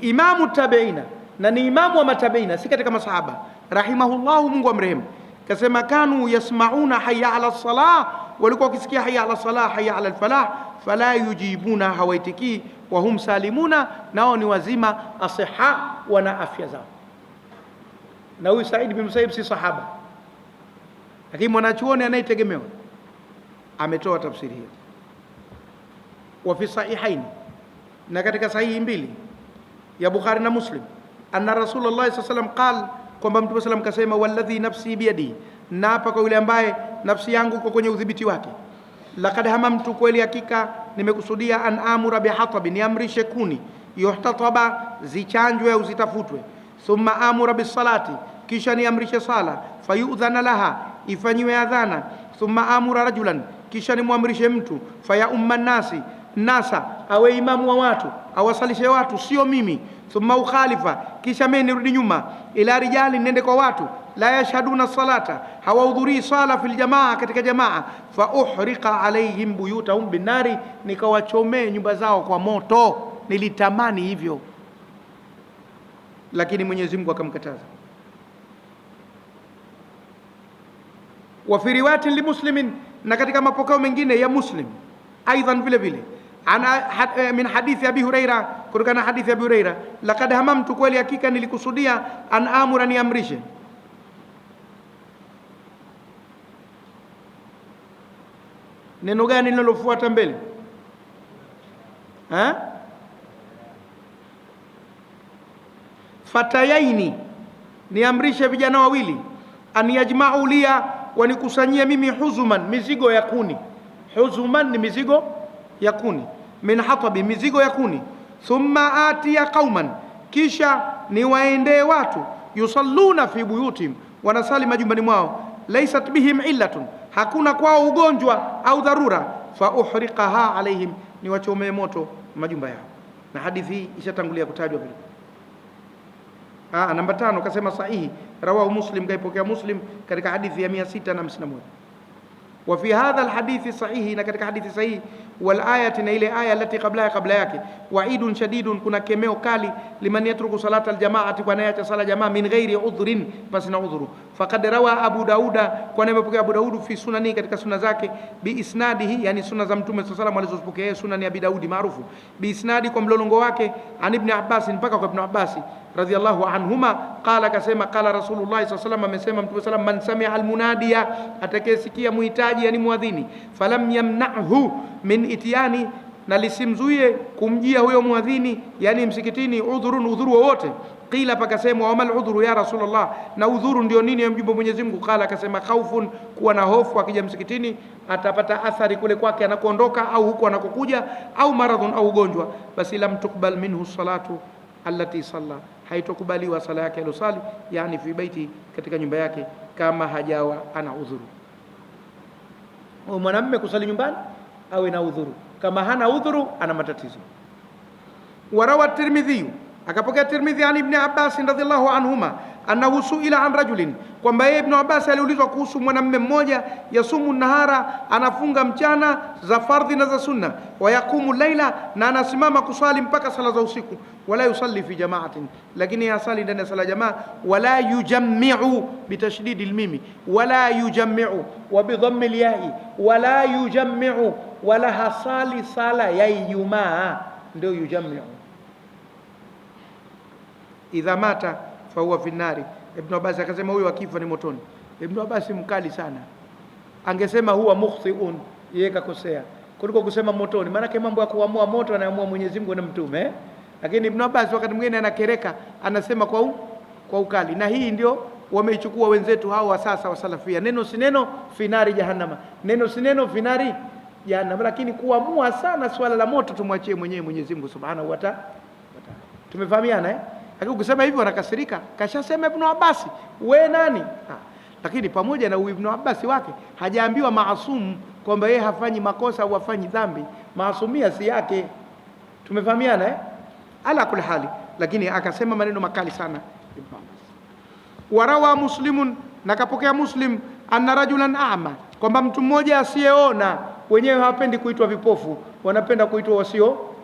imamu tabiina, na ni imamu wa matabiina, si katika masahaba, rahimahullahu, Mungu amrehemu. Kasema kanu yasmauna hayya ala salah, walikuwa wakisikia hayya ala salah, hayya ala falah, fala yujibuna, hawaitikii, wa hum salimuna, nao ni wazima, asiha, wana afya zao. Na huyu Said bin Musayyib si sahaba, lakini mwanachuoni anayetegemewa ametoa tafsiri hiyo. Wa fi sahihain, na katika sahihi mbili ya Bukhari na Muslim, anna Rasulullah sallallahu alaihi wasallam qala, kwamba Mtume sallam kasema, walladhi nafsi biyadi, naapa kwa yule ambaye nafsi yangu iko kwenye udhibiti wake, laqad hamamtu, kweli hakika nimekusudia, an amura bihatabi, niamrishe kuni, yuhtataba, zichanjwe au zitafutwe, thumma amura bisalati, kisha niamrishe sala, fayudhana laha, ifanyiwe adhana, thumma amura rajulan, kisha nimwamrishe mtu, faya umma nasa, awe imamu wa watu, awasalishe watu, sio mimi, thumma ukhalifa, kisha mimi nirudi nyuma, ila rijali, nende kwa watu, la yashhaduna salata, hawahudhurii sala, fil jamaa, katika jamaa, fa uhriqa alaihim buyutahum binari, nikawachomee nyumba zao kwa moto. Nilitamani hivyo, lakini Mwenyezi Mungu akamkataza. Wa fi riwayatin li Muslimin, na katika mapokeo mengine ya Muslim aidan vile vile, min hadithi Abi Huraira, kutokana na hadithi Abi Huraira, laqad hamamtu, kweli hakika nilikusudia, an amura, niamrishe. Neno gani linalofuata mbele? Fatayaini, niamrishe vijana wawili, an yajma'u liya, wanikusanyie mimi, huzuman, mizigo ya kuni. Huzuman ni mizigo ya kuni, min hatabi, mizigo ya kuni. Thumma atiya qauman, kisha niwaendee watu, yusalluna fi buyutihim, wanasali majumbani mwao, laysat bihim illatun, hakuna kwao ugonjwa au dharura, fa uhriqaha alaihim, niwachomee moto majumba yao. Na hadithi hii ishatangulia kutajwa vile. Namba 5 kasema sahihi, rawahu Muslim, kaipokea Muslim katika hadithi ya 651. Wa fi hadha alhadithi sahihi, na katika hadithi sahihi, wal ayati, na ile aya alati qabla yake, waidun shadidun, kuna kemeo kali, liman yatruku salata aljamaati, kwa anayeacha sala jamaa, min ghairi udhrin, basi na udhuru. Faqad rawa Abu Dauda, kwa nimepokea Abu Daud fi sunani, katika sunna zake, bi isnadihi, yani sunna za Mtume sallallahu alayhi wasallam alizopokea sunani Abi Daudi maarufu, bi isnadi, kwa mlolongo wake, an Ibn Abbas, mpaka kwa Ibn Abbas radhiyallahu anhuma, qala, kasema, qala Rasulullah sallallahu alayhi wasallam, amesema Mtume sallam, man sami'a almunadiya, atakayesikia muhitaji, yani muadhini, falam yamna'hu min itiani, na lisimzuie kumjia huyo muadhini, yani msikitini, udhuru wowote. Qila, pakasema, wa mal udhuru ya Rasulullah, na udhuru ndio nini ya mjumbe Mwenyezi Mungu? Qala, akasema, khaufun, kuwa na hofu, akija msikitini atapata athari kule kwake anakoondoka, au huko anakokuja, au maradhun, au ugonjwa, basi lam tuqbal minhu salatu allati salla, haitokubaliwa sala yake alosali, yani fi baiti, katika nyumba yake, kama hajawa ana udhuru. Mwanamume kusali nyumbani awe na udhuru, kama hana udhuru ana matatizo. Warawa Tirmidhi, akapokea Tirmidhi an Ibn Abbas radhiyallahu anhuma, annahu suila an rajulin, kwamba yeye Ibn Abbas aliulizwa kuhusu mwanamume mmoja, yasumu nahara, anafunga mchana za fardhi na za sunna, wa yaqumu laila, na anasimama kusali mpaka sala za usiku, wala yusalli fi jamaatin, lakini yasali ndani ya sala jamaa, wala yujammi'u bitashdidi almimi, wala yujammi'u wa bidhammi alyai, wala yujammi'u, wala hasali sala ya Ijumaa, ndio yujammi'u. Idha mata fa huwa fi nari. Ibn Abbas akasema huyo akifa ni motoni. Ibn Abbas mkali sana, angesema huwa mukhtiun, yeye kakosea, kuliko kusema motoni, maana mambo ya kuamua moto anaamua Mwenyezi Mungu na mtume. Lakini Ibn Abbas wakati mwingine anakereka, anasema kwa ukali, na hii ndio wameichukua wenzetu hao wa sasa wa salafia. Neno si neno, finari jahannama, neno si neno, finari jahannam. Lakini kuamua sana swala la moto tumwachie mwenyewe Mwenyezi Mungu Subhanahu wa Ta'ala. Tumefahamiana Lakini ukisema hivyo wanakasirika. Kashasema Ibn Abbas, we nani? Lakini pamoja na Ibn Abbas wake hajaambiwa maasum kwamba yeye hafanyi makosa au hafanyi dhambi. Maasumia si yake. Tumefahamiana Ala kuli hali, lakini akasema maneno makali sana Ibn Abbas. Warawa Muslimun, nakapokea Muslim, anna rajulan a'ma, kwamba mtu mmoja asiyeona. Wenyewe hawapendi kuitwa vipofu, wanapenda kuitwa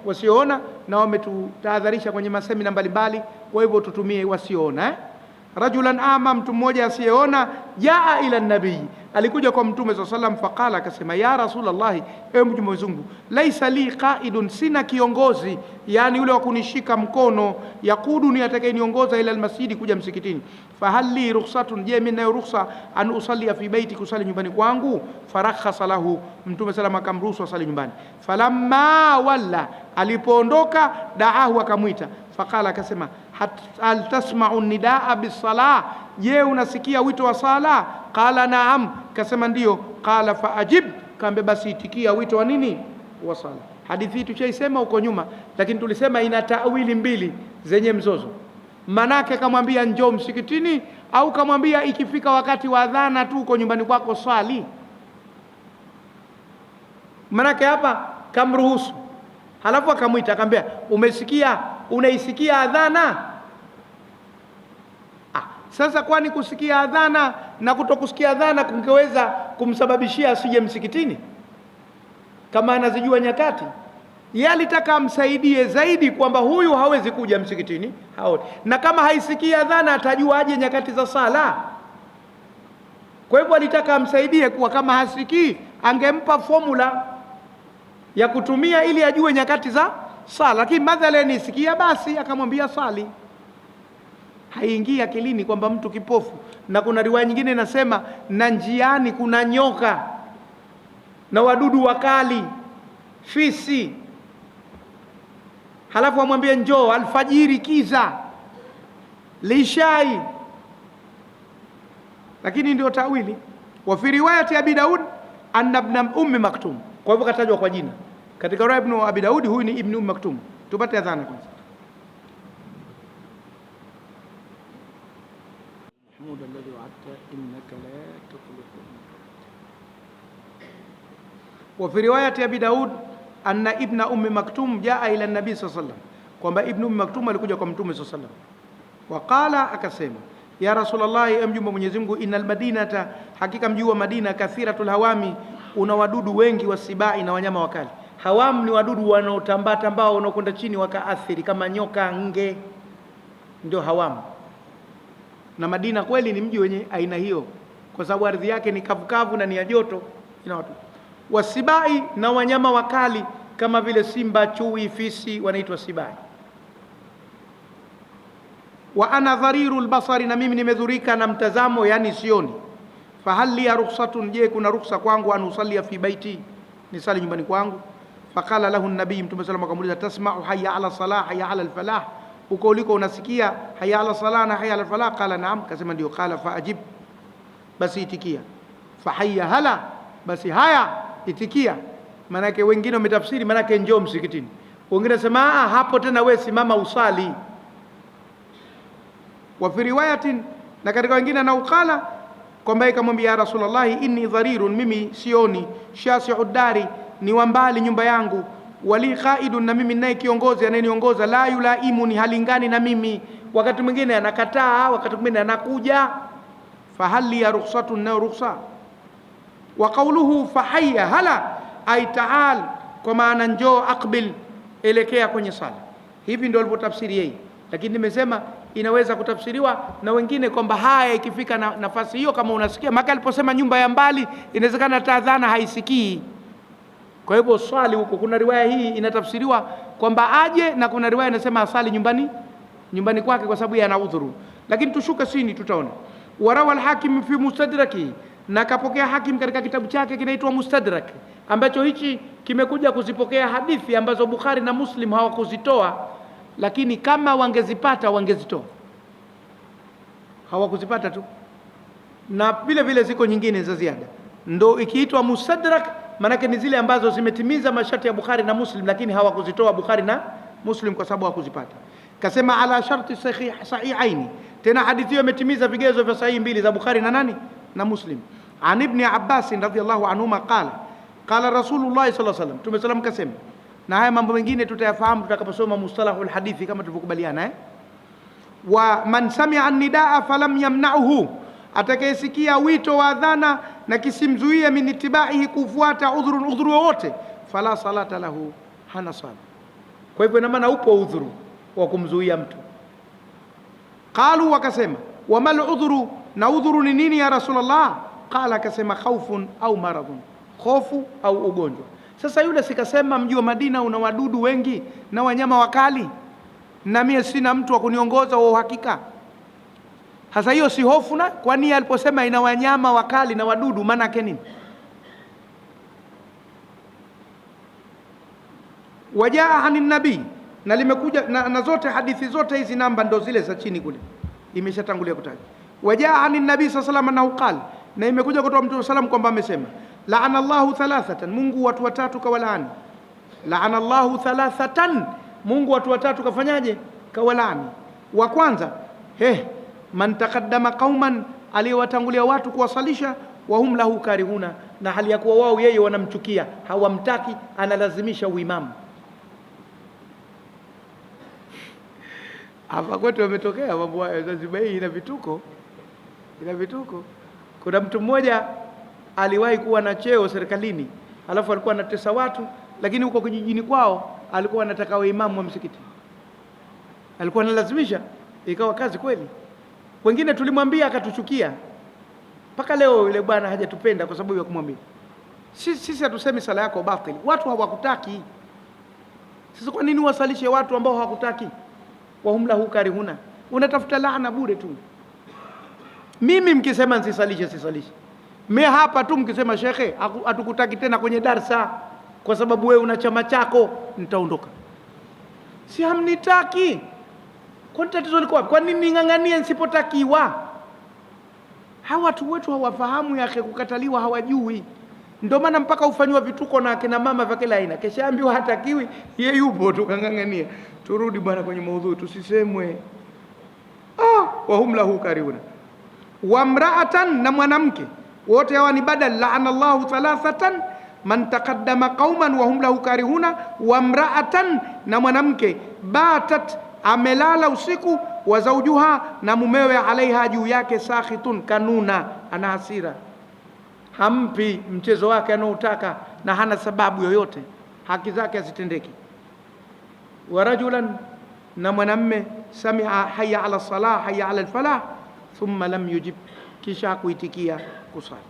wasioona, na wametutahadharisha kwenye masemina mbalimbali, kwa hivyo tutumie wasioona Rajulan a'ma, mtu mmoja asiyeona, jaa ila nabii, alikuja kwa Mtume sallallahu alayhi wasallam, faqala, akasema, ya Rasulullah, ewe Mtume wa Mungu, laisa li qaidun, sina kiongozi, yani yule wa kunishika mkono, yakuduni, atakayeniongoza ila almasjidi, kuja msikitini, fahal li rukhsatun, je mimi nayo rukhsa, an usalli fi baiti, kusali nyumbani kwangu? Farakhasa lahu, Mtume sallallahu akamruhusu asali nyumbani. Falamma walla, alipoondoka, daahu, akamwita, faqala, akasema, hal tasma'u nidaa bis-salah, je unasikia wito wa sala? Qala naam, kasema ndio. Qala faajib, kaambia basi itikia wito wa nini? Wa sala. Hadithi hii tuchaisema huko nyuma, lakini tulisema ina tawili mbili zenye mzozo. Manake kamwambia njoo msikitini, au kamwambia ikifika wakati wa adhana tu uko nyumbani kwako swali? Manake hapa kamruhusu, halafu akamwita akamwambia, umesikia, unaisikia adhana? Sasa kwani kusikia adhana na kutokusikia adhana kungeweza kumsababishia asije msikitini kama anazijua nyakati? Yeye alitaka amsaidie zaidi kwamba huyu hawezi kuja msikitini na kama haisikii adhana atajua aje nyakati za sala. Kwa hivyo alitaka amsaidie kuwa kama hasikii angempa formula ya kutumia ili ajue nyakati za sala, lakini madhali nisikia basi akamwambia sali. Haingii akilini kwamba mtu kipofu. Na kuna riwaya nyingine inasema na njiani kuna nyoka na wadudu wakali, fisi, halafu amwambie njoo alfajiri, kiza, lishai. Lakini ndio tawili. Wa fi riwayati Abi Daud anna ibn Ummi Maktum, kwa hivyo katajwa kwa jina katika riwaya ibn Abi Daud, huyu ni Ibn Ummi Maktum. Tupate adhana kwanza. الذي وعدت إنك لا تخلف الميعاد. وفي رواية أبي داود أن ابن أم مكتوم جاء إلى النبي صلى الله عليه وسلم, kwamba Ibn Umm Maktum alikuja kwa Mtume sallallahu alayhi wasallam. Waqala, akasema, ya Rasulullah, mjumbe Mwenyezi Mungu, innal madinata, hakika mji wa Madina, kathiratul hawami, una wadudu wengi, wasibai, na wanyama wakali. Hawam ni wadudu wanaotambaa tambao, wanaokwenda chini wakaathiri, kama nyoka, nge, ndio hawam. Na Madina kweli ni mji wenye aina hiyo, kwa sababu ardhi yake ni kavukavu na ni ya joto, ina watu. Wasibai, na wanyama wakali kama vile simba, chui, fisi, wanaitwa sibai. Wa ana dharirul basari, na mimi nimedhurika na mtazamo, yani sioni. Fahal li rukhsatun, je kuna rukhsa kwangu, an usalli fi baiti, nisali nyumbani kwangu? Faqala lahu an-nabii, Mtume sallallahu alayhi wasallam, tasma'u hayya ala salah hayya ala al-falah, uko uliko unasikia hayya ala salah na hayya ala al-falah? Qala naam, kasema ndio. Qala faajib, basi itikia. Fa hayya hala, basi haya itikia. Manake wengine wametafsiri manake njoo msikitini, wengine sema hapo tena wewe simama usali. Wa fi riwayatin, na katika wengine na ukala kwamba ikamwambia, ya Rasulullah, inni dharirun, mimi sioni, shasi'ud dari, ni wambali nyumba yangu, wali qaidun, na mimi naye kiongozi anayeniongoza, la yulaimuni, halingani na mimi, wakati mwingine anakataa, wakati mwingine anakuja. Fahali ya rukhsatun, na rukhsa. Wa qawluhu fahayya hala, ay taal, kwa maana njoo, aqbil, elekea kwenye sala. Hivi ndio alipotafsiri yeye, lakini nimesema inaweza kutafsiriwa na wengine kwamba haya ikifika na nafasi hiyo, kama unasikia, maka aliposema nyumba ya mbali, inawezekana taadhana haisikii, kwa hivyo swali huko. Kuna riwaya hii inatafsiriwa kwamba aje, na kuna riwaya inasema asali nyumbani kwake kwa sababu yana udhuru, lakini tushuka chini tutaona. Warawa al-Hakim fi mustadraki, na kapokea Hakim katika kitabu chake kinaitwa Mustadrak, ambacho hichi kimekuja kuzipokea hadithi ambazo Bukhari na Muslim hawakuzitoa, lakini kama wangezipata wangezitoa, hawakuzipata tu, na vile vile ziko nyingine za ziada, ndo ikiitwa Mustadrak manake ni zile ambazo zimetimiza masharti ya Bukhari na Muslim, lakini hawakuzitoa Bukhari na Muslim kwa sababu hawakuzipata. Kasema ala sharti sahihaini, tena hadithi hiyo imetimiza vigezo vya sahihi mbili za Bukhari na nani na Muslim. An ibn Abbas radhiyallahu anhuma qala qala Rasulullah sallallahu alaihi wasallam, Mtume sallam kasema. Na haya mambo mengine tutayafahamu tutakaposoma mustalahul hadithi kama tulivyokubaliana. Wa man sami'a an-nidaa falam yamna'uhu, atakayesikia wito wa adhana na kisimzuie min itibaihi, kufuata udhuru wowote, fala salata lahu, hana sala. Kwa hivyo ina maana upo udhuru wa kumzuia mtu. Qalu, wakasema wamal udhuru, na udhuru ni nini ya Rasulullah? Qala, akasema khaufun au maradhun, hofu au ugonjwa. Sasa yule sikasema mji wa Madina una wadudu wengi na wanyama wakali, na mimi sina mtu wa kuniongoza wa uhakika. Sasa hiyo si hofu? Na kwani aliposema ina wanyama wakali na wadudu maana yake nini? Wajaa anin nabii, na limekuja na zote hadithi zote hizi namba ndo zile za chini kule imeshatangulia kutaja. Wajaa anin nabii sallallahu alaihi wasallam, na imekuja kutoka Mtume sallam kwamba amesema laana Allahu thalathatan, Mungu watu watatu kawalaani. Laana Allahu thalathatan, Mungu watu watatu kafanyaje? Kawalaani. Wa kwanza, man taqaddama qauman, aliyewatangulia watu kuwasalisha, wa hum lahu karihuna, na hali ya kuwa wao yeye wanamchukia, hawamtaki, analazimisha uimamu. Hapa kwetu wametokea mambo hayo Zanzibar, ina vituko. Kuna mtu mmoja aliwahi kuwa na cheo serikalini, alafu alikuwa anatesa watu, lakini huko kijijini kwao alikuwa anataka waimamu wa msikiti, alikuwa analazimisha, ikawa kazi kweli. Wengine tulimwambia akatuchukia, mpaka leo yule bwana hajatupenda kwa sababu ya kumwambia. Sisi hatusemi sala yako batili, watu hawakutaki. Sasa kwa nini wasalishe watu ambao hawakutaki? Wa hum lahu karihuna, unatafuta laana bure tu. Mimi mkisema sisalishe, mimi hapa tu mkisema shekhe hatukutaki tena kwenye darsa kwa sababu wewe una chama chako, nitaondoka. Si hamnitaki, kwa tatizo liko wapi? Kwa nini ning'ang'anie nisipotakiwa? Hawa watu wetu hawafahamu yake, kukataliwa hawajui. Ndio maana mpaka ufanywa vituko na kina mama vya kila aina, kesha ambiwa hatakiwi, yeye yupo tukang'ang'ania. Turudi bwana kwenye maudhui, tusisemwe. Wa hum lahu karihuna. Wa mra'atan, na mwanamke, wote hawa ni badal. La'ana Allahu thalathatan, man taqaddama qauman wa hum lahu karihuna. Wa mra'atan, na mwanamke, batat, amelala usiku, wa zawjuha, na mumewe, alaiha, juu yake, sakhitun, kanuna, ana hasira, hampi mchezo wake anaotaka na hana sababu yoyote, haki zake hazitendeki. Wa rajulan, na mwanamme, sami'a hayya ala salah hayya ala alfalah, thumma lam yujib, kisha kuitikia kusali.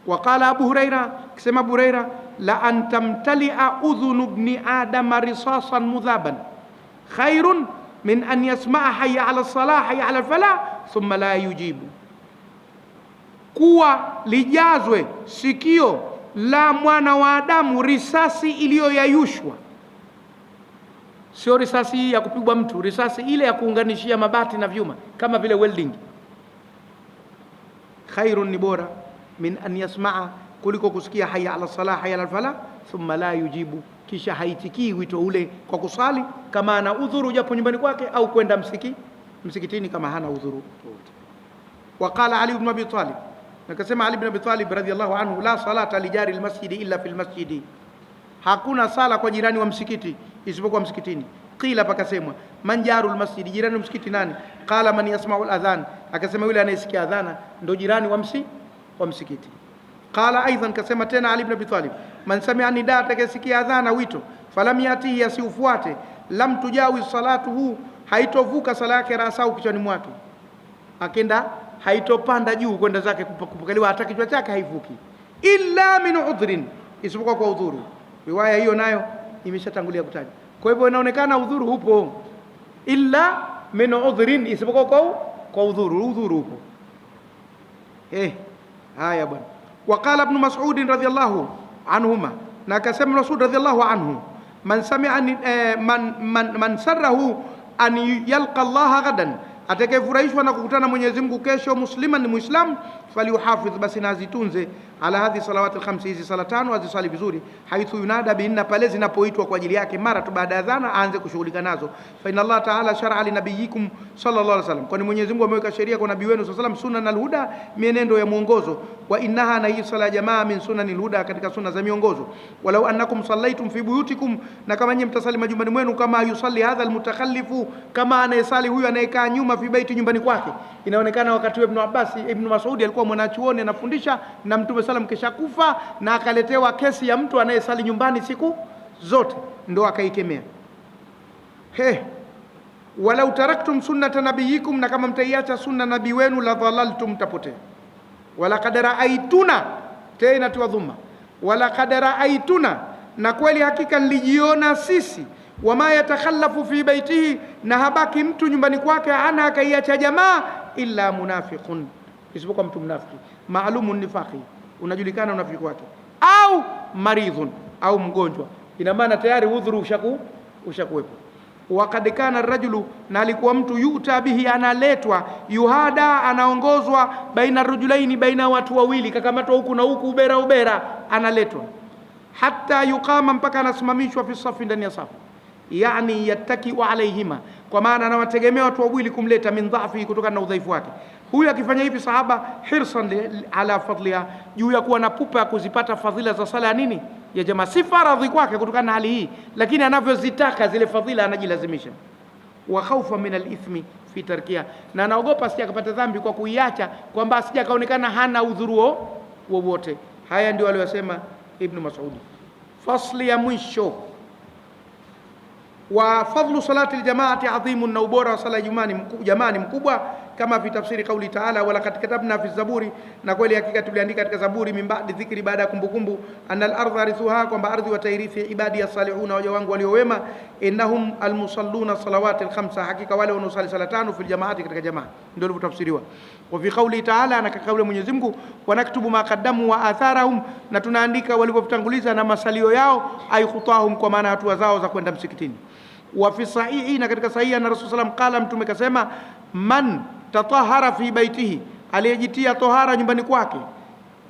Wa qala Abu Huraira, kisema Abu Huraira, la an tamtali'a udhunu ibni adama risasan mudhaban khairun min an yasma'a hayya ala salah hayya ala alfalah thumma la yujibu, kuwa lijazwe sikio la mwana wa Adamu risasi iliyoyayushwa. Sio risasi hii ya kupigwa mtu, risasi ile ya kuunganishia mabati na vyuma kama vile welding. Khairun, ni bora, min an yasma'a, kuliko kusikia hayya ala salah hayya ala falah thumma la yujibu, kisha haitikii wito ule kwa kusali, kama ana udhuru japo nyumbani kwake, au kwenda msikitini kama hana udhuru. Waqala Ali ibn Abi Talib, nakasema Ali ibn Abi Talib radhiyallahu anhu, la salata li jari almasjidi illa fil masjidi, hakuna sala kwa jirani wa msikiti isipokuwa msikitini. Qila, pakasemwa man jarul masjidi, jirani wa msikiti nani? Qala man yasma'u al-adhan, akasema yule anayesikia adhana ndo jirani wa msikiti. Qala aidan, kasema tena Ali ibn Abi Talib, man sami'a nidaa, atakayesikia adhana wito, falam yatihi, asiufuate, lam tujawi salatuhu, haitovuka sala yake rasau, kichwani mwake, akenda haitopanda juu kwenda zake kupokelewa, hata kichwa chake haivuki, illa min udhrin, isipokuwa kwa udhuru. Riwaya hiyo nayo imeshatangulia kutaja. Kwa hivyo inaonekana udhuru upo, illa min udhrin, isipokuwa kwa udhuru upo. Haya bwana. Waqala ibn Mas'ud radhiyallahu anhuma, na akasema Rasul radhiyallahu anhu, man sami'a man sarrahu an yalqa Allah ghadan, atakayefurahishwa na kukutana Mwenyezi Mungu kesho, musliman, ni muislamu, falyuhafidh, basi nazitunze, ala hadhi salawati al-khamsi, hizi sala tano azisali vizuri, haithu yunada bihinna, pale zinapoitwa kwa ajili yake, mara tu baada ya adhana aanze kushughulika nazo. Fa inna Allah ta'ala shar'a li nabiyikum sallallahu alaihi wasallam, kwani Mwenyezi Mungu ameweka sheria kwa nabii wenu sallallahu alaihi wasallam, sunan al-huda, mienendo ya mwongozo, wa innaha, na hii sala jamaa, min sunan al-huda, katika sunna za miongozo. Walau annakum sallaitum fi buyutikum, na kama nyinyi mtasali majumbani mwenu, kama yusalli hadha al-mutakhallifu, kama anayesali huyu anayekaa nyuma, fi baiti, nyumbani kwake. Inaonekana wakati wa Ibn Abbas, Ibn Mas'ud alikuwa mwanachuoni anafundisha, na Mtume sallam kisha kufa, na akaletewa kesi ya mtu anayesali nyumbani siku zote, ndo akaikemea. Walau taraktum sunnata nabiyikum, na kama mtaiacha sunna nabii wenu, la dhalaltum, tapotea. Wala qad ra'aytuna, tena tu dhumma, wala qad ra'aytuna, na kweli hakika nilijiona sisi, wama yatakhallafu fi baitihi, na habaki mtu nyumbani kwake, ana akaiacha jamaa, illa munafiqun, isipokuwa mtu mnafiki, maalumun nifaqi, unajulikana unafiki wake, au maridhun, au mgonjwa. Ina maana tayari udhuru ushakuwepo. Waqad kana rajulu, na alikuwa mtu, yuta bihi, analetwa, yuhada, anaongozwa, baina rujulaini, baina watu wawili, kakamatwa huku na huku, ubera, analetwa, hatta yuqama, mpaka anasimamishwa, fi safi, ndani ya safu, yani yattakiu alaihima, kwa maana anawategemea watu wawili kumleta, min dhafi, kutokana na udhaifu wake. Huyu akifanya hivi sahaba, hirsan ala fadliha, juu ya kuwa na pupa ya kuzipata fadhila za sala nini ya jamaa, si faradhi kwake kutokana na hali hii, lakini anavyozitaka zile fadhila anajilazimisha. Wa khawfa min al-ithmi fi tarkiha, na anaogopa asije akapata dhambi kwa kuiacha, kwamba asije akaonekana hana udhuru wowote. Haya ndio aliyosema Ibn Mas'ud. Fasli ya mwisho, wa fadlu salati aljamaati adhimun, na ubora wa sala ya jamaa ni mkubwa, kama fi tafsiri kauli taala, wala katabna fi zaburi, na kweli hakika tuliandika katika Zaburi, min ba'di dhikri, baada ya kumbukumbu, anna al-ardha arithuha, kwamba ardhi watairithi, ibadi as-salihuna, waja wangu waliowema, innahum al-musalluna salawati al-khamsa, hakika wale wanaosali sala tano, fil jamaati, katika jamaa. Ndio ilivyotafsiriwa. Wa fi kauli taala, na kauli Mwenyezi Mungu, wa naktubu ma qaddamu wa atharahum, na tunaandika walivyotanguliza na masalio yao, ay khutahum, kwa maana hatua zao za kwenda msikitini. Wa fi sahihi, na katika sahihi, na Rasul sallam qala, mtume kasema, man tatahara fi baitihi, aliyejitia tohara nyumbani kwake,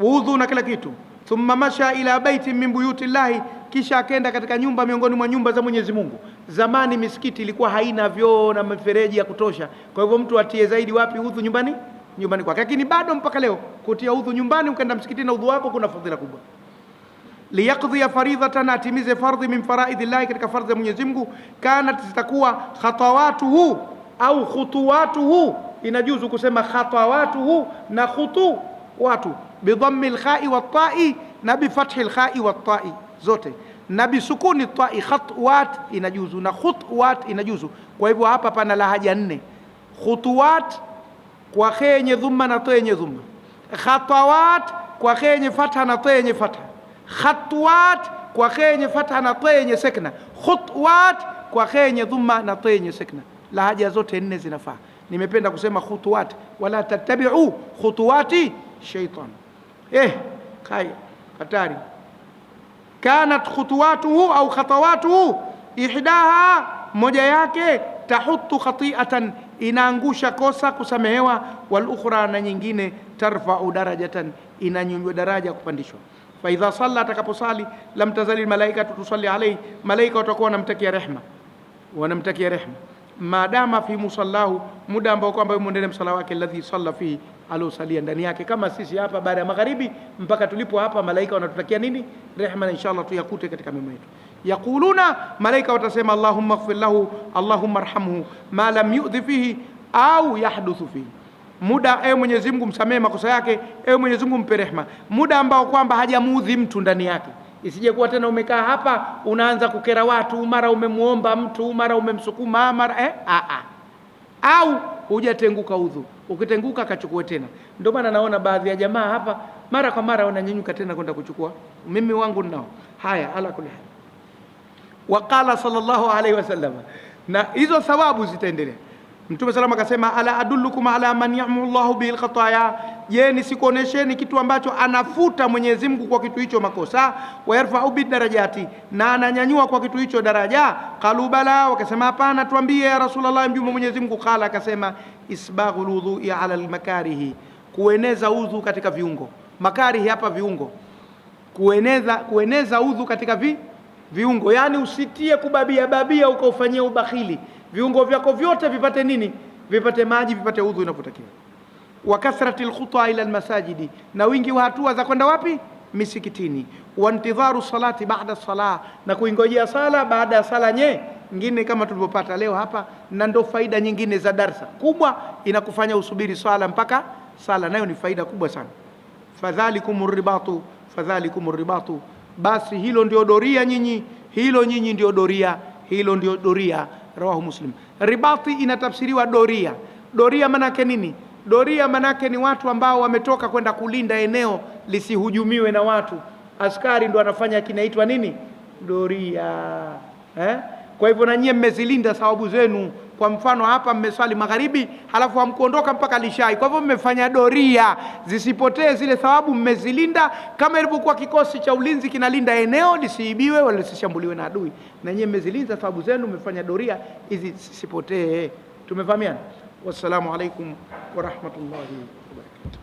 udhu na kila kitu, thumma masha ila baiti min buyuti llahi, kisha akenda katika nyumba miongoni mwa nyumba za Mwenyezi Mungu. Zamani misikiti ilikuwa haina vyoo na mifereji ya kutosha, kwa hivyo mtu atie zaidi wapi? Udhu nyumbani kwake. Lakini bado mpaka leo kutia udhu nyumbani, ukaenda msikitini na udhu wako, kuna fadhila kubwa. Liyaqdhiya faridhatan, atimize fardhi, min faraidhillahi, katika fardhi ya Mwenyezi Mungu, kanat, zitakuwa khatawatuhu au khutuwatuhu, inajuzu kusema khatawatuhu na khutuwatu, bidhammi al-kha'i wat-ta'i, na bifathi al-kha'i wat-ta'i zote, na bisukuni at-ta'i. Khatwat inajuzu na khutwat inajuzu. Kwa hivyo hapa pana lahaja nne: khutuwat kwa kha yenye dhumma na ta yenye dhumma, khatawat kwa kha yenye fatha na ta yenye fatha, khatwat kwa kha yenye fatha na ta yenye sakna, khutwat kwa kha yenye dhumma na ta yenye sakna. Lahaja zote nne zinafaa. Nimependa kusema khutuwat, wala tattabi'u khutuwati shaitan. Kai hatari. Kanat khutuwatuhu au khatawatuhu, ihdaha, moja yake, tahuttu khati'atan, inaangusha kosa kusamehewa, wal ukhra, na nyingine, tarfa'u darajatan, inanyanyua daraja kupandishwa. Fa idha salla, atakaposali, lam tazali malaikatu tusalli alayhi, malaika watakuwa wanamtakia rehema, maadama fi musallahu, muda ambao kwamba yumo ndani ya msala wake, alladhi salla fihi, alosalia ndani yake. Kama sisi hapa baada ya magharibi mpaka tulipo hapa, malaika wanatutakia nini? Rehema, na inshallah tuyakute katika mema yetu. Yaquluna, malaika watasema, Allahumma ighfir lahu, Allahumma arhamhu, ma lam yu'dhi fihi au yahduthu fihi, muda, ewe Mwenyezi Mungu msamehe makosa yake, ewe Mwenyezi Mungu mpe rehema, muda ambao kwamba hajamuudhi mtu ndani yake. Isije kuwa tena umekaa hapa unaanza kukera watu, mara umemuomba mtu, mara umemsukuma, mara au hujatenguka udhu. Ukitenguka kachukue tena. Ndio maana naona baadhi ya jamaa hapa mara kwa mara wananyanyuka tena kwenda kuchukua. Mimi wangu ninao. Haya, ala kulli hal. Waqala sallallahu alayhi wasallam, na hizo thawabu zitaendelea. Mtume salama akasema, ala adullukum ala man ya'mu Allahu bil khataya, je, nisikuonesheni kitu ambacho anafuta Mwenyezi Mungu kwa kitu hicho makosa, wa yarfa'u bid darajati, na ananyanyua kwa kitu hicho daraja. Qalu bala, wakasema hapana, tuambie ya Rasulullah, mjumbe Mwenyezi Mungu. Qala, akasema, isbaghul wudhu'i ala al makarihi kueneza udhu katika viungo. Makarihi hapa viungo, kueneza udhu katika viungo, yani usitie babia ukaufanyia ubakhili. Viungo vyako vyote vipate nini? Vipate maji, vipate udhu inapotakiwa. Wa kasratil khuta ila almasajidi, na wingi wa hatua za kwenda wapi? Misikitini. Wa intidharu salati baada salah, na kuingojea sala baada ya sala nyingine kama tulivyopata leo hapa. Na ndo faida nyingine za darsa kubwa, inakufanya usubiri sala mpaka sala, nayo ni faida kubwa sana. Fadhalikumur ribatu, basi hilo ndio doria nyinyi, hilo ndio doria. Rawahu Muslim. Ribati inatafsiriwa doria. Doria manake nini? Doria manake ni watu ambao wametoka kwenda kulinda eneo lisihujumiwe na watu. Askari ndo anafanya kinaitwa nini? Doria. Kwa hivyo na nyie mmezilinda sababu zenu. Kwa mfano hapa mmeswali magharibi halafu hamkuondoka mpaka lishai, kwa hivyo mmefanya doria, zisipotee zile thawabu, mmezilinda kama ilivyokuwa kikosi cha ulinzi kinalinda eneo lisiibiwe wala lisishambuliwe na adui, na nyie mmezilinda thawabu zenu, mmefanya doria hizi zisipotee. Tumefahamiana? Wassalamu alaikum wa rahmatullahi wa barakatuh.